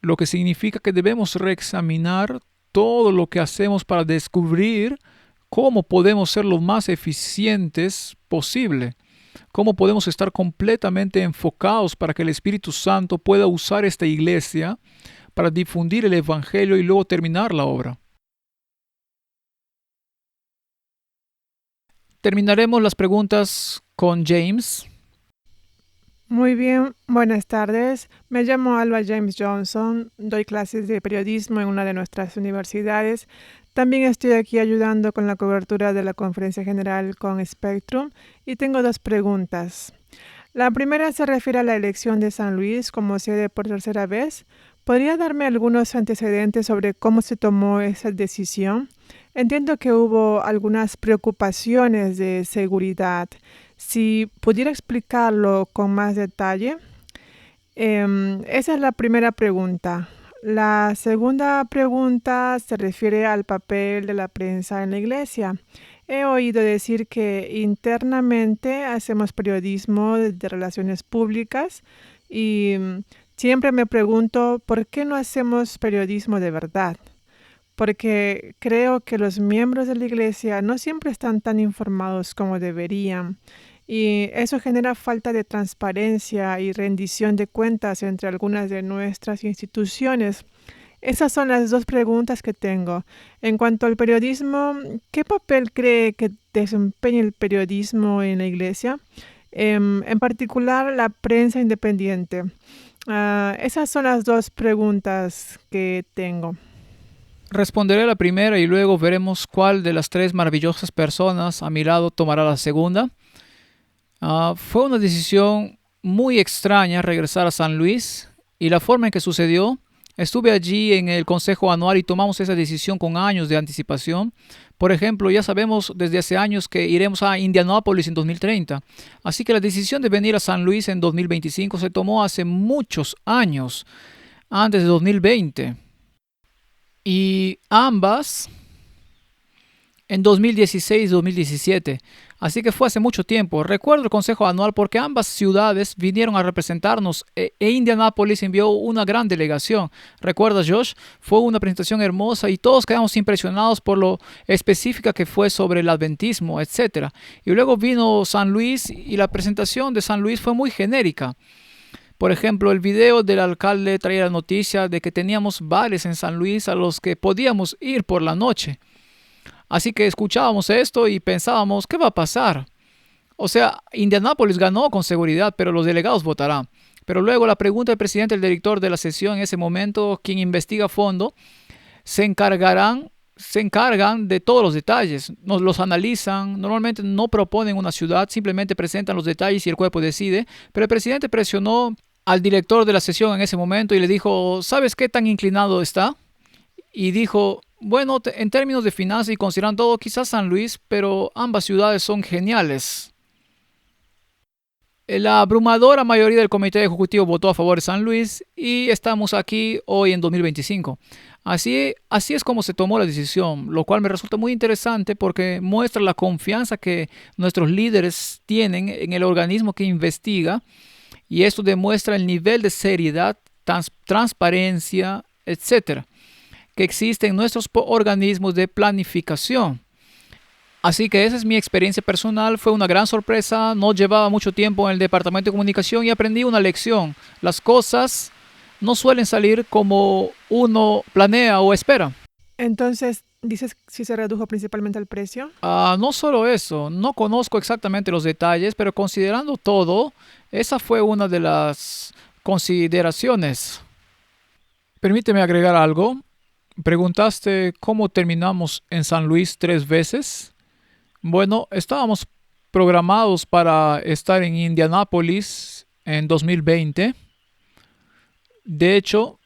lo que significa que debemos reexaminar todo lo que hacemos para descubrir cómo podemos ser lo más eficientes posible, cómo podemos estar completamente enfocados para que el Espíritu Santo pueda usar esta iglesia para difundir el Evangelio y luego terminar la obra. Terminaremos las preguntas con James. Muy bien, buenas tardes. Me llamo Alba James Johnson, doy clases de periodismo en una de nuestras universidades. También estoy aquí ayudando con la cobertura de la Conferencia General con Spectrum y tengo 2 preguntas. La primera se refiere a la elección de San Luis como sede por tercera vez. ¿Podría darme algunos antecedentes sobre cómo se tomó esa decisión? Entiendo que hubo algunas preocupaciones de seguridad. Si pudiera explicarlo con más detalle. Esa es la primera pregunta. La segunda pregunta se refiere al papel de la prensa en la iglesia. He oído decir que internamente hacemos periodismo de relaciones públicas y siempre me pregunto por qué no hacemos periodismo de verdad. Porque creo que los miembros de la iglesia no siempre están tan informados como deberían. Y eso genera falta de transparencia y rendición de cuentas entre algunas de nuestras instituciones. Esas son las 2 preguntas que tengo. En cuanto al periodismo, ¿qué papel cree que desempeña el periodismo en la iglesia? En particular, la prensa independiente. Esas son las 2 preguntas que tengo. Responderé a la primera y luego veremos cuál de las 3 maravillosas personas a mi lado tomará la segunda. Fue una decisión muy extraña regresar a San Luis y la forma en que sucedió. Estuve allí en el consejo anual y tomamos esa decisión con años de anticipación. Por ejemplo, ya sabemos desde hace años que iremos a Indianápolis en 2030. Así que la decisión de venir a San Luis en 2025 se tomó hace muchos años, antes de 2020. Y ambas en 2016-2017. Así que fue hace mucho tiempo. Recuerdo el consejo anual porque ambas ciudades vinieron a representarnos e Indianápolis envió una gran delegación. ¿Recuerdas, Josh? Fue una presentación hermosa y todos quedamos impresionados por lo específica que fue sobre el adventismo, etc. Y luego vino San Luis y la presentación de San Luis fue muy genérica. Por ejemplo, el video del alcalde traía la noticia de que teníamos bares en San Luis a los que podíamos ir por la noche. Así que escuchábamos esto y pensábamos, ¿qué va a pasar? O sea, Indianápolis ganó con seguridad, pero los delegados votarán. Pero luego la pregunta del presidente, el director de la sesión en ese momento, quien investiga a fondo, se encargan de todos los detalles, nos los analizan, normalmente no proponen una ciudad, simplemente presentan los detalles y el cuerpo decide, pero el presidente presionó al director de la sesión en ese momento y le dijo, ¿sabes qué tan inclinado está? Y dijo, bueno, en términos de finanzas y considerando todo, quizás San Luis, pero ambas ciudades son geniales. La abrumadora mayoría del comité ejecutivo votó a favor de San Luis y estamos aquí hoy en 2025. Así es como se tomó la decisión, lo cual me resulta muy interesante porque muestra la confianza que nuestros líderes tienen en el organismo que investiga y esto demuestra el nivel de seriedad, transparencia, etcétera, que existe en nuestros organismos de planificación. Así que esa es mi experiencia personal, fue una gran sorpresa, no llevaba mucho tiempo en el departamento de comunicación y aprendí una lección. Las cosas no suelen salir como uno planea o espera. Entonces, ¿dices si se redujo principalmente el precio? No solo eso, no conozco exactamente los detalles, pero considerando todo, esa fue una de las consideraciones. Permíteme agregar algo. Preguntaste cómo terminamos en San Luis 3 veces. Bueno, estábamos programados para estar en Indianápolis en 2020. De hecho,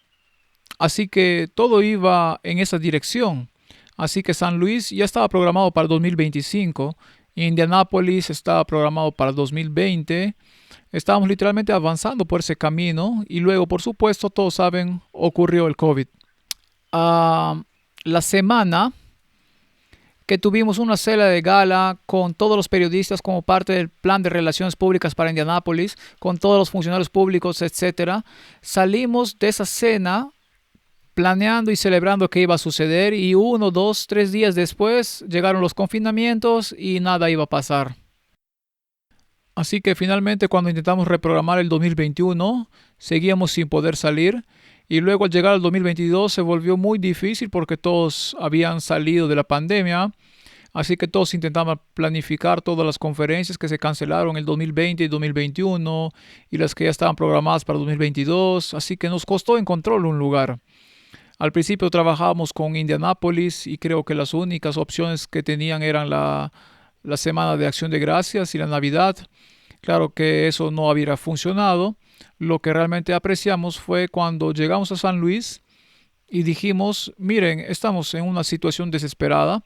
así que todo iba en esa dirección. Así que San Luis ya estaba programado para 2025. Indianápolis estaba programado para 2020. Estábamos literalmente avanzando por ese camino. Y luego, por supuesto, todos saben, ocurrió el COVID. La semana que tuvimos una cena de gala con todos los periodistas como parte del plan de relaciones públicas para Indianápolis, con todos los funcionarios públicos, etcétera. Salimos de esa cena planeando y celebrando qué iba a suceder y 1, 2, 3 días después llegaron los confinamientos y nada iba a pasar. Así que finalmente cuando intentamos reprogramar el 2021, seguíamos sin poder salir y luego al llegar al 2022 se volvió muy difícil porque todos habían salido de la pandemia, así que todos intentaban planificar todas las conferencias que se cancelaron el 2020 y 2021 y las que ya estaban programadas para 2022, así que nos costó encontrar un lugar. Al principio trabajábamos con Indianápolis y creo que las únicas opciones que tenían eran la Semana de Acción de Gracias y la Navidad. Claro que eso no hubiera funcionado. Lo que realmente apreciamos fue cuando llegamos a San Luis y dijimos, miren, estamos en una situación desesperada.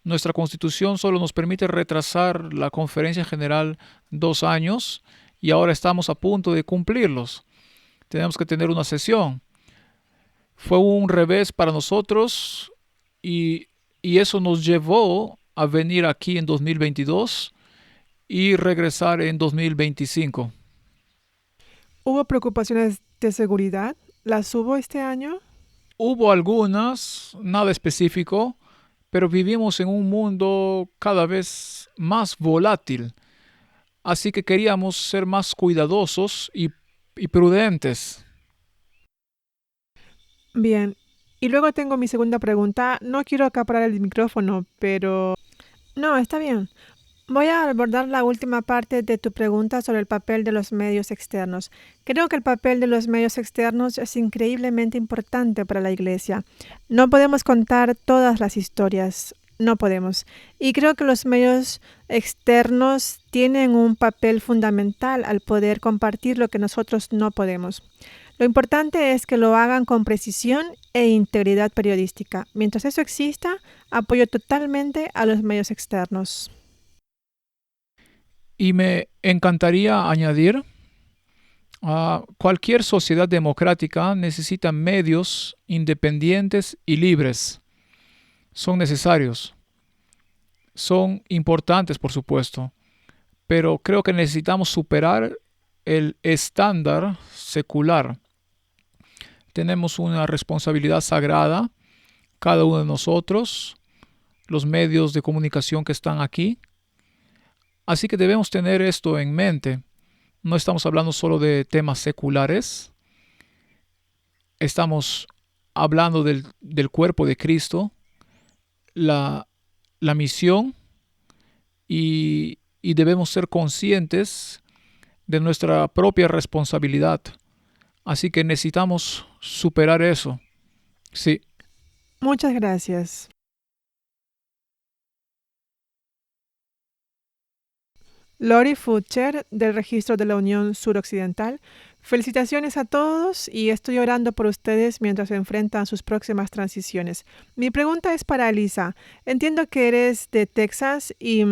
Nuestra constitución solo nos permite retrasar la conferencia general 2 años y ahora estamos a punto de cumplirlos. Tenemos que tener una sesión. Fue un revés para nosotros y eso nos llevó a venir aquí en 2022 y regresar en 2025. ¿Hubo preocupaciones de seguridad? ¿Las hubo este año? Hubo algunas, nada específico, pero vivimos en un mundo cada vez más volátil, así que queríamos ser más cuidadosos y prudentes. Bien. Y luego tengo mi segunda pregunta. No quiero acaparar el micrófono, pero... No, está bien. Voy a abordar la última parte de tu pregunta sobre el papel de los medios externos. Creo que el papel de los medios externos es increíblemente importante para la Iglesia. No podemos contar todas las historias, no podemos. Y creo que los medios externos tienen un papel fundamental al poder compartir lo que nosotros no podemos. Lo importante es que lo hagan con precisión e integridad periodística. Mientras eso exista, apoyo totalmente a los medios externos. Y me encantaría añadir, cualquier sociedad democrática necesita medios independientes y libres. Son necesarios, son importantes, por supuesto, pero creo que necesitamos superar el estándar secular. Tenemos una responsabilidad sagrada, cada uno de nosotros, los medios de comunicación que están aquí. Así que debemos tener esto en mente. No estamos hablando solo de temas seculares, estamos hablando del cuerpo de Cristo, la, la misión y debemos ser conscientes de nuestra propia responsabilidad. Así que necesitamos superar eso. Sí. Muchas gracias. Lori Futcher, del Registro de la Unión Suroccidental. Felicitaciones a todos y estoy orando por ustedes mientras se enfrentan sus próximas transiciones. Mi pregunta es para Elisa. Entiendo que eres de Texas y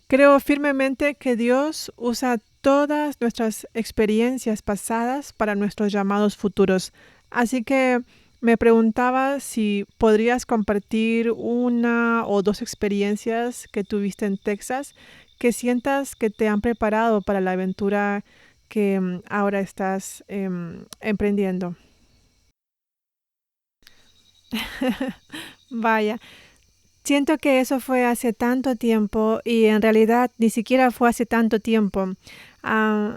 creo firmemente que Dios usa todas nuestras experiencias pasadas para nuestros llamados futuros. Así que me preguntaba si podrías compartir 1 o 2 experiencias que tuviste en Texas que sientas que te han preparado para la aventura que ahora estás emprendiendo. Vaya, siento que eso fue hace tanto tiempo y en realidad ni siquiera fue hace tanto tiempo. Ah,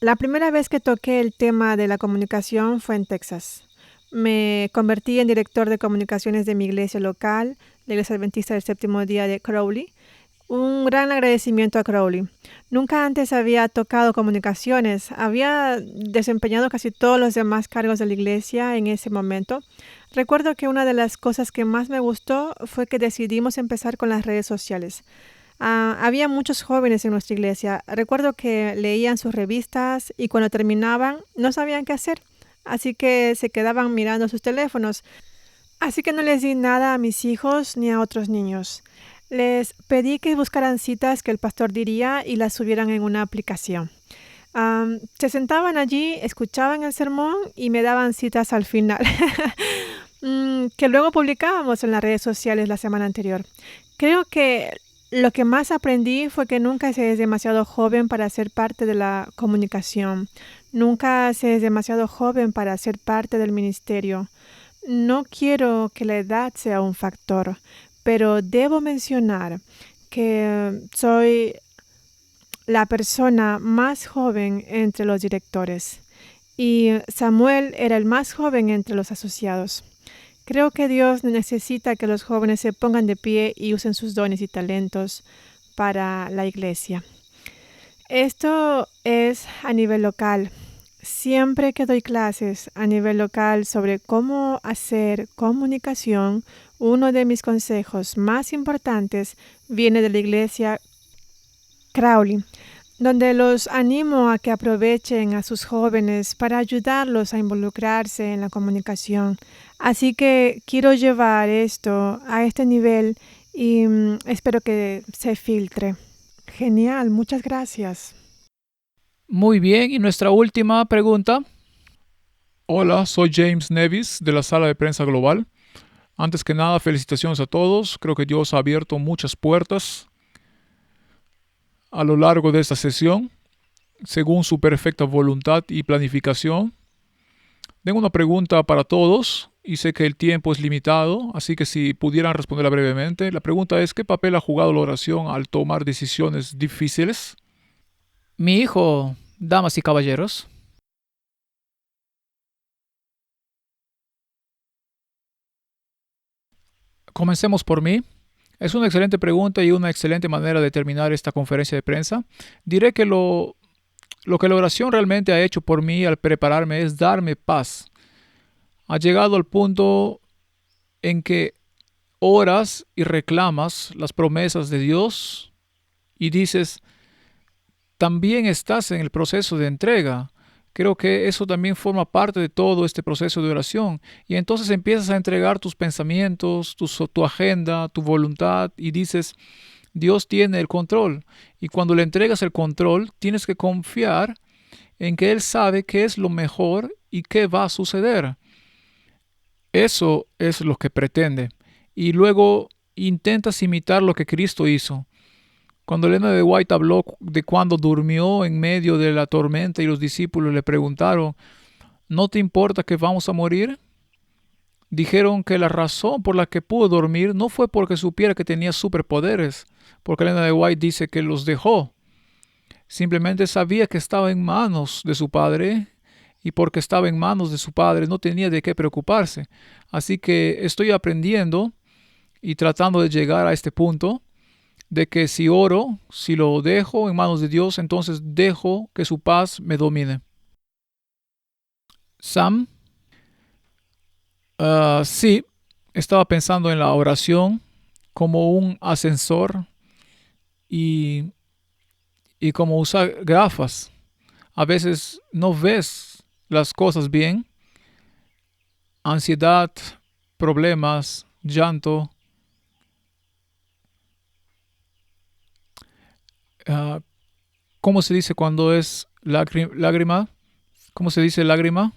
la primera vez que toqué el tema de la comunicación fue en Texas. Me convertí en director de comunicaciones de mi iglesia local, la Iglesia Adventista del Séptimo Día de Crowley. Un gran agradecimiento a Crowley. Nunca antes había tocado comunicaciones. Había desempeñado casi todos los demás cargos de la iglesia en ese momento. Recuerdo que una de las cosas que más me gustó fue que decidimos empezar con las redes sociales. Había muchos jóvenes en nuestra iglesia. Recuerdo que leían sus revistas y cuando terminaban no sabían qué hacer. Así que se quedaban mirando sus teléfonos. Así que no les di nada a mis hijos ni a otros niños. Les pedí que buscaran citas que el pastor diría y las subieran en una aplicación. Se sentaban allí, escuchaban el sermón y me daban citas al final, que luego publicábamos en las redes sociales la semana anterior. Creo que lo que más aprendí fue que nunca se es demasiado joven para ser parte de la comunicación. Nunca se es demasiado joven para ser parte del ministerio. No quiero que la edad sea un factor, pero debo mencionar que soy la persona más joven entre los directores y Samuel era el más joven entre los asociados. Creo que Dios necesita que los jóvenes se pongan de pie y usen sus dones y talentos para la iglesia. Esto es a nivel local. Siempre que doy clases a nivel local sobre cómo hacer comunicación, uno de mis consejos más importantes viene de la iglesia Crowley, donde los animo a que aprovechen a sus jóvenes para ayudarlos a involucrarse en la comunicación. Así que quiero llevar esto a este nivel y espero que se filtre. Genial, muchas gracias. Muy bien, y nuestra última pregunta. Hola, soy James Nevis de la Sala de Prensa Global. Antes que nada, felicitaciones a todos. Creo que Dios ha abierto muchas puertas a lo largo de esta sesión, según su perfecta voluntad y planificación. Tengo una pregunta para todos y sé que el tiempo es limitado, así que si pudieran responderla brevemente. La pregunta es, ¿qué papel ha jugado la oración al tomar decisiones difíciles? Mi hijo, damas y caballeros. Comencemos por mí. Es una excelente pregunta y una excelente manera de terminar esta conferencia de prensa. Diré que lo que la oración realmente ha hecho por mí al prepararme es darme paz. Ha llegado al punto en que oras y reclamas las promesas de Dios y dices, también estás en el proceso de entrega. Creo que eso también forma parte de todo este proceso de oración. Y entonces empiezas a entregar tus pensamientos, tu agenda, tu voluntad y dices, Dios tiene el control. Y cuando le entregas el control, tienes que confiar en que Él sabe qué es lo mejor y qué va a suceder. Eso es lo que pretende. Y luego intentas imitar lo que Cristo hizo. Cuando Elena de White habló de cuando durmió en medio de la tormenta y los discípulos le preguntaron, ¿no te importa que vamos a morir? Dijeron que la razón por la que pudo dormir no fue porque supiera que tenía superpoderes, porque Elena de White dice que los dejó. Simplemente sabía que estaba en manos de su padre y porque estaba en manos de su padre no tenía de qué preocuparse. Así que estoy aprendiendo y tratando de llegar a este punto de que si oro, si lo dejo en manos de Dios, entonces dejo que su paz me domine. Sam, sí, estaba pensando en la oración como un ascensor y, y como usar gafas. A veces no ves las cosas bien, ansiedad, problemas, llanto. Uh, ¿Cómo se dice cuando es lágrima? ¿Cómo se dice lágrima?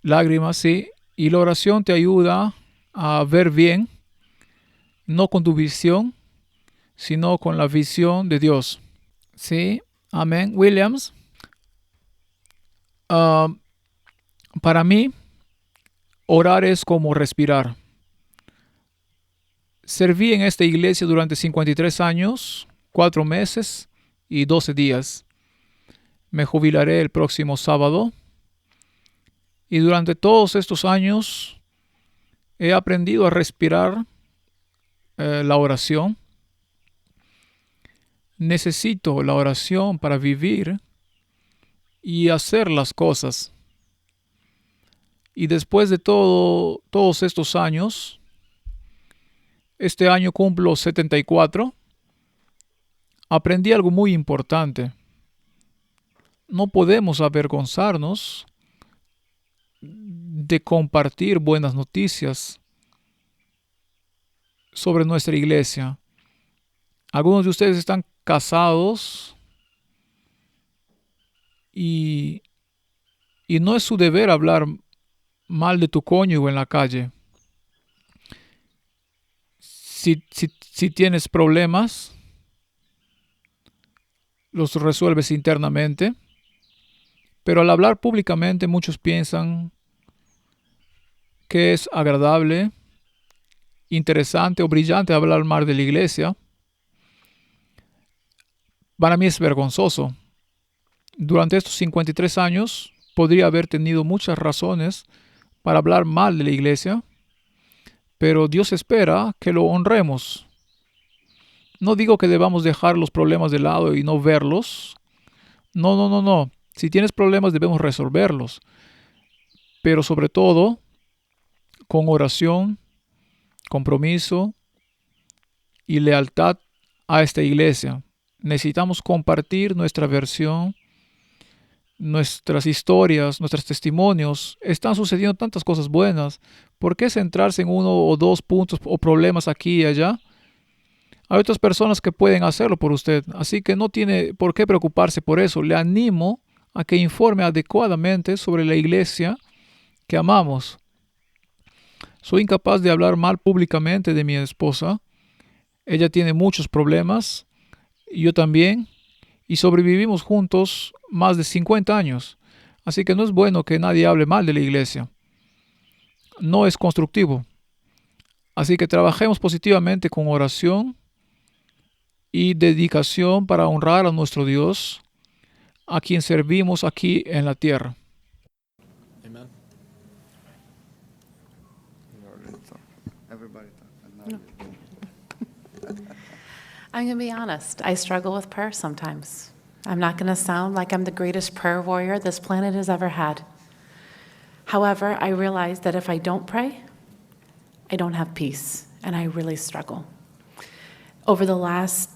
Lágrima, sí. Y la oración te ayuda a ver bien, no con tu visión, sino con la visión de Dios. Sí, amén. Williams, uh, para mí, orar es como respirar. Serví en esta iglesia durante 53 años, 4 meses y 12 días. Me jubilaré el próximo sábado. Y durante todos estos años he aprendido a respirar la oración. Necesito la oración para vivir y hacer las cosas. Y después de todos estos años, este año cumplo 74, aprendí algo muy importante. No podemos avergonzarnos de compartir buenas noticias sobre nuestra iglesia. Algunos de ustedes están casados y, y no es su deber hablar mal de tu cónyuge en la calle. Si tienes problemas, los resuelves internamente, pero al hablar públicamente muchos piensan que es agradable, interesante o brillante hablar mal de la iglesia. Para mí es vergonzoso. Durante estos 53 años podría haber tenido muchas razones para hablar mal de la iglesia, pero Dios espera que lo honremos. No digo que debamos dejar los problemas de lado y no verlos. No, no, no, no. Si tienes problemas debemos resolverlos, pero sobre todo con oración, compromiso y lealtad a esta iglesia. Necesitamos compartir nuestra versión, nuestras historias, nuestros testimonios. Están sucediendo tantas cosas buenas. ¿Por qué centrarse en uno o dos puntos o problemas aquí y allá? Hay otras personas que pueden hacerlo por usted, así que no tiene por qué preocuparse por eso. Le animo a que informe adecuadamente sobre la iglesia que amamos. Soy incapaz de hablar mal públicamente de mi esposa. Ella tiene muchos problemas, y yo también, y sobrevivimos juntos más de 50 años. Así que no es bueno que nadie hable mal de la iglesia. No es constructivo. Así que trabajemos positivamente con oración y dedicación para honrar a nuestro Dios, a quien servimos aquí en la tierra. Amen. I'm going to be honest. I struggle with prayer sometimes. I'm not going to sound like I'm the greatest prayer warrior this planet has ever had. However, I realize that if I don't pray, I don't have peace, and I really struggle. Over the last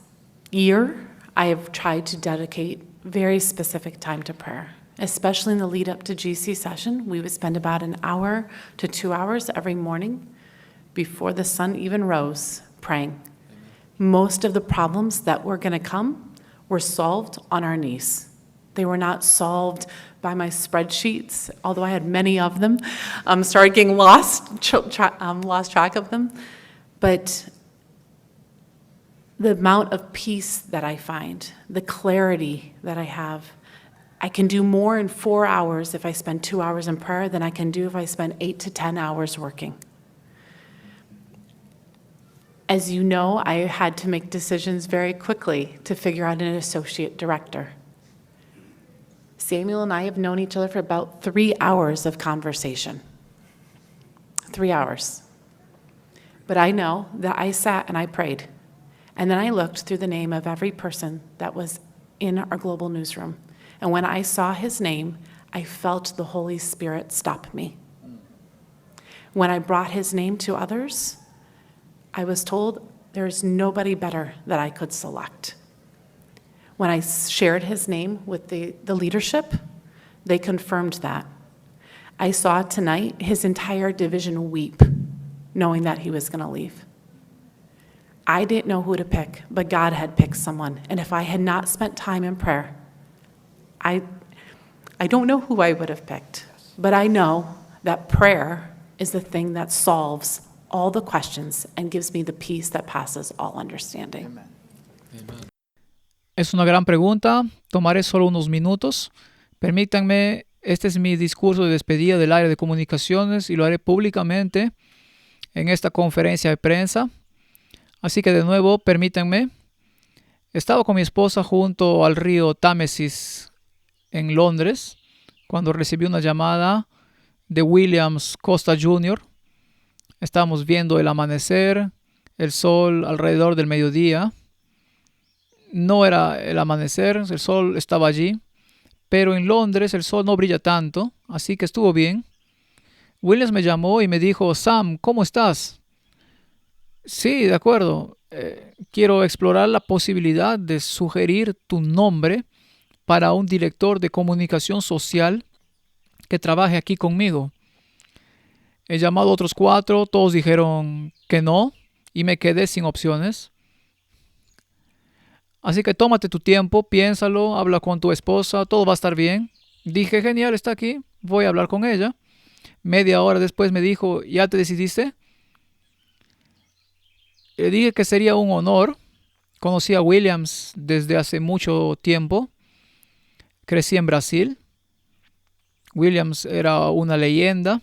year, I have tried to dedicate very specific time to prayer, especially in the lead up to GC session. We would spend about an hour to 2 hours every morning before the sun even rose praying. Most of the problems that were going to come were solved on our knees. They were not solved by my spreadsheets, although I had many of them. Started getting lost track of them. But the amount of peace that I find, the clarity that I have, I can do more in 4 hours if I spend 2 hours in prayer than I can do if I spend 8 to 10 hours working. As you know, I had to make decisions very quickly to figure out an associate director. Samuel and I have known each other for about 3 hours of conversation. 3 hours. But I know that I sat and I prayed. And then I looked through the name of every person that was in our global newsroom. And when I saw his name, I felt the Holy Spirit stop me. When I brought his name to others, I was told there's nobody better that I could select. When I shared his name with the leadership, they confirmed that. I saw tonight his entire division weep, knowing that he was going to leave. I didn't know who to pick, but God had picked someone. And if I had not spent time in prayer, I don't know who I would have picked. But I know that prayer is the thing that solves all the questions and gives me the peace that passes all understanding. Amen. Amen. Es una gran pregunta. Tomaré solo unos minutos. Permítanme, este es mi discurso de despedida del área de comunicaciones y lo haré públicamente en esta conferencia de prensa. Así que de nuevo, permítanme. Estaba con mi esposa junto al río Támesis en Londres cuando recibí una llamada de Williams Costa Jr. Estábamos viendo el amanecer, el sol alrededor del mediodía. No era el amanecer, el sol estaba allí, pero en Londres el sol no brilla tanto, así que estuvo bien. Williams me llamó y me dijo, Sam, ¿cómo estás? Sí, de acuerdo. Quiero explorar la posibilidad de sugerir tu nombre para un director de comunicación social que trabaje aquí conmigo. He llamado a otros 4, todos dijeron que no y me quedé sin opciones. Así que tómate tu tiempo, piénsalo, habla con tu esposa, todo va a estar bien. Dije, genial, está aquí, voy a hablar con ella. Media hora después me dijo, ¿ya te decidiste? Le dije que sería un honor. Conocí a Williams desde hace mucho tiempo. Crecí en Brasil. Williams era una leyenda.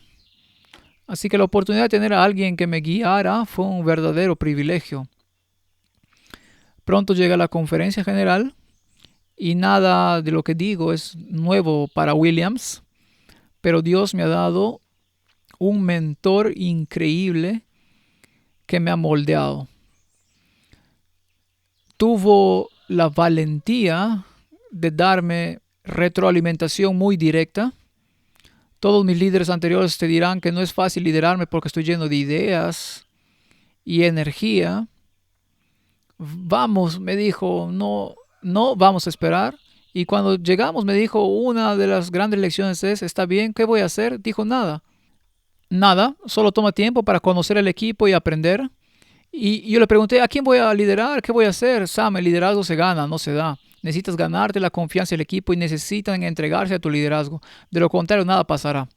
Así que la oportunidad de tener a alguien que me guiara fue un verdadero privilegio. Pronto llega la conferencia general y nada de lo que digo es nuevo para Williams, pero Dios me ha dado un mentor increíble que me ha moldeado. Tuvo la valentía de darme retroalimentación muy directa. Todos mis líderes anteriores te dirán que no es fácil liderarme porque estoy lleno de ideas y energía. Vamos, me dijo, no vamos a esperar. Y cuando llegamos me dijo, una de las grandes lecciones es, está bien, ¿qué voy a hacer? Dijo, nada, solo toma tiempo para conocer el equipo y aprender. Y yo le pregunté, ¿a quién voy a liderar? ¿Qué voy a hacer? Sam, el liderazgo se gana, no se da. Necesitas ganarte la confianza del equipo y necesitan entregarse a tu liderazgo. De lo contrario, nada pasará.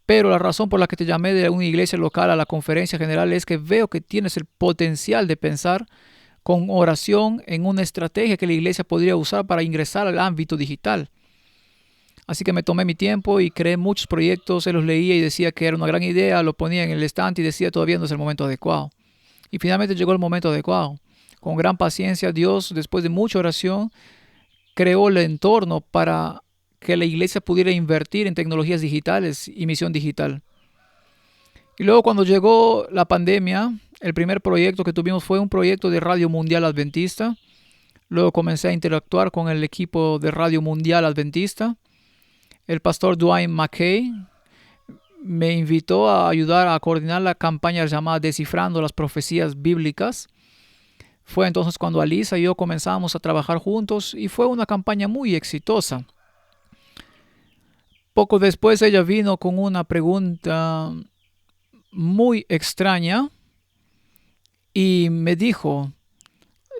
Pero la razón por la que te llamé de una iglesia local a la conferencia general es que veo que tienes el potencial de pensar con oración en una estrategia que la iglesia podría usar para ingresar al ámbito digital. Así que me tomé mi tiempo y creé muchos proyectos, se los leía y decía que era una gran idea, lo ponía en el estante y decía todavía no es el momento adecuado. Y finalmente llegó el momento adecuado. Con gran paciencia, Dios, después de mucha oración, creó el entorno para que la iglesia pudiera invertir en tecnologías digitales y misión digital. Y luego cuando llegó la pandemia, el primer proyecto que tuvimos fue un proyecto de Radio Mundial Adventista. Luego comencé a interactuar con el equipo de Radio Mundial Adventista. El pastor Dwayne McKay me invitó a ayudar a coordinar la campaña llamada Descifrando las Profecías Bíblicas. Fue entonces cuando Alisa y yo comenzamos a trabajar juntos y fue una campaña muy exitosa. Poco después ella vino con una pregunta muy extraña y me dijo,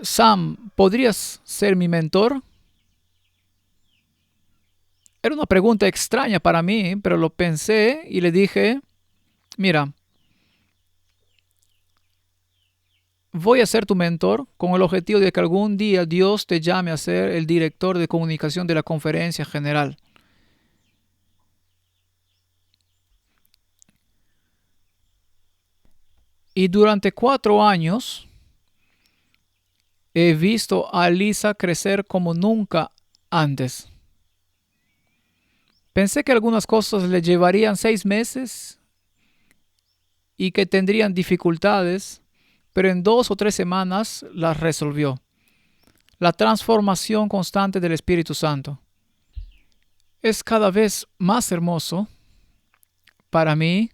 Sam, ¿podrías ser mi mentor? Era una pregunta extraña para mí, pero lo pensé y le dije, mira, voy a ser tu mentor con el objetivo de que algún día Dios te llame a ser el director de comunicación de la conferencia general. Y durante 4 años he visto a Lisa crecer como nunca antes. Pensé que algunas cosas le llevarían 6 meses y que tendrían dificultades, pero en 2 o 3 semanas las resolvió. La transformación constante del Espíritu Santo. Es cada vez más hermoso para mí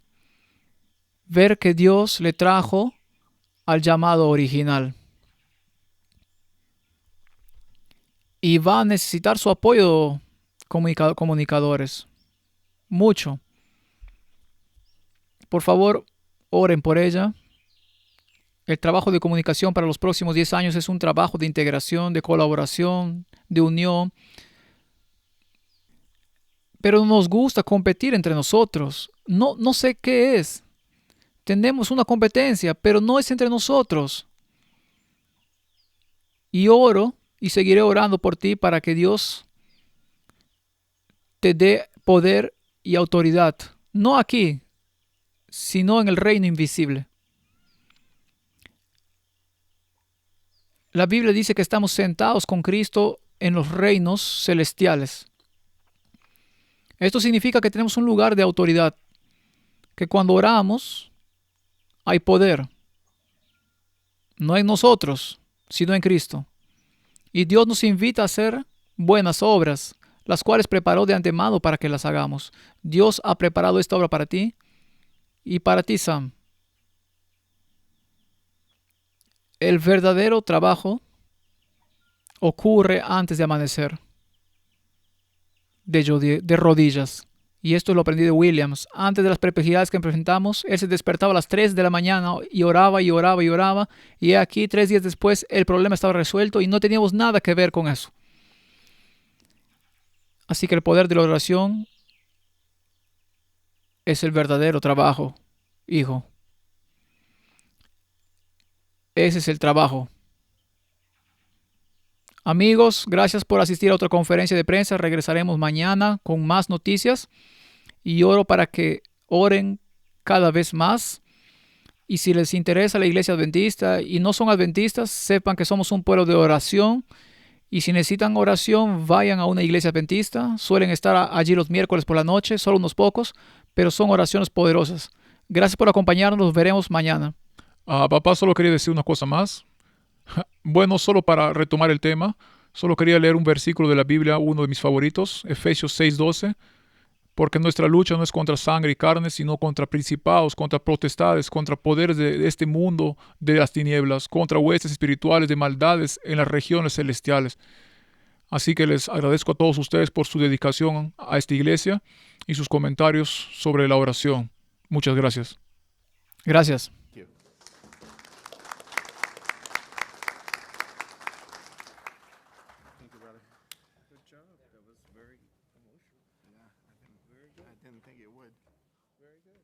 ver que Dios le trajo al llamado original. Y va a necesitar su apoyo comunicadores. Mucho. Por favor, oren por ella. El trabajo de comunicación para los próximos 10 años es un trabajo de integración, de colaboración, de unión. Pero nos gusta competir entre nosotros. No sé qué es. Tenemos una competencia, pero no es entre nosotros. Y oro y seguiré orando por ti para que Dios te dé poder y autoridad. No aquí, sino en el reino invisible. La Biblia dice que estamos sentados con Cristo en los reinos celestiales. Esto significa que tenemos un lugar de autoridad, que cuando oramos hay poder. No en nosotros, sino en Cristo. Y Dios nos invita a hacer buenas obras, las cuales preparó de antemano para que las hagamos. Dios ha preparado esta obra para ti y para ti, Sam. El verdadero trabajo ocurre antes de amanecer, de rodillas, Y esto lo aprendí de Williams. Antes de las perplejidades que enfrentamos, él se despertaba a las 3 de la mañana y oraba y oraba y oraba. Y aquí, 3 días después, el problema estaba resuelto y no teníamos nada que ver con eso. Así que el poder de la oración es el verdadero trabajo, hijo. Ese es el trabajo. Amigos, gracias por asistir a otra conferencia de prensa. Regresaremos mañana con más noticias. Y oro para que oren cada vez más. Y si les interesa la iglesia adventista y no son adventistas, sepan que somos un pueblo de oración. Y si necesitan oración, vayan a una iglesia adventista. Suelen estar allí los miércoles por la noche, solo unos pocos, pero son oraciones poderosas. Gracias por acompañarnos. Nos veremos mañana. Papá, solo quería decir una cosa más. Bueno, solo para retomar el tema, solo quería leer un versículo de la Biblia, uno de mis favoritos, Efesios 6:12. Porque nuestra lucha no es contra sangre y carne, sino contra principados, contra potestades, contra poderes de este mundo de las tinieblas, contra huestes espirituales de maldades en las regiones celestiales. Así que les agradezco a todos ustedes por su dedicación a esta iglesia y sus comentarios sobre la oración. Muchas gracias. Gracias. Thank you, brother. Good job. That was very emotional. Yeah, I didn't think it would. Very good.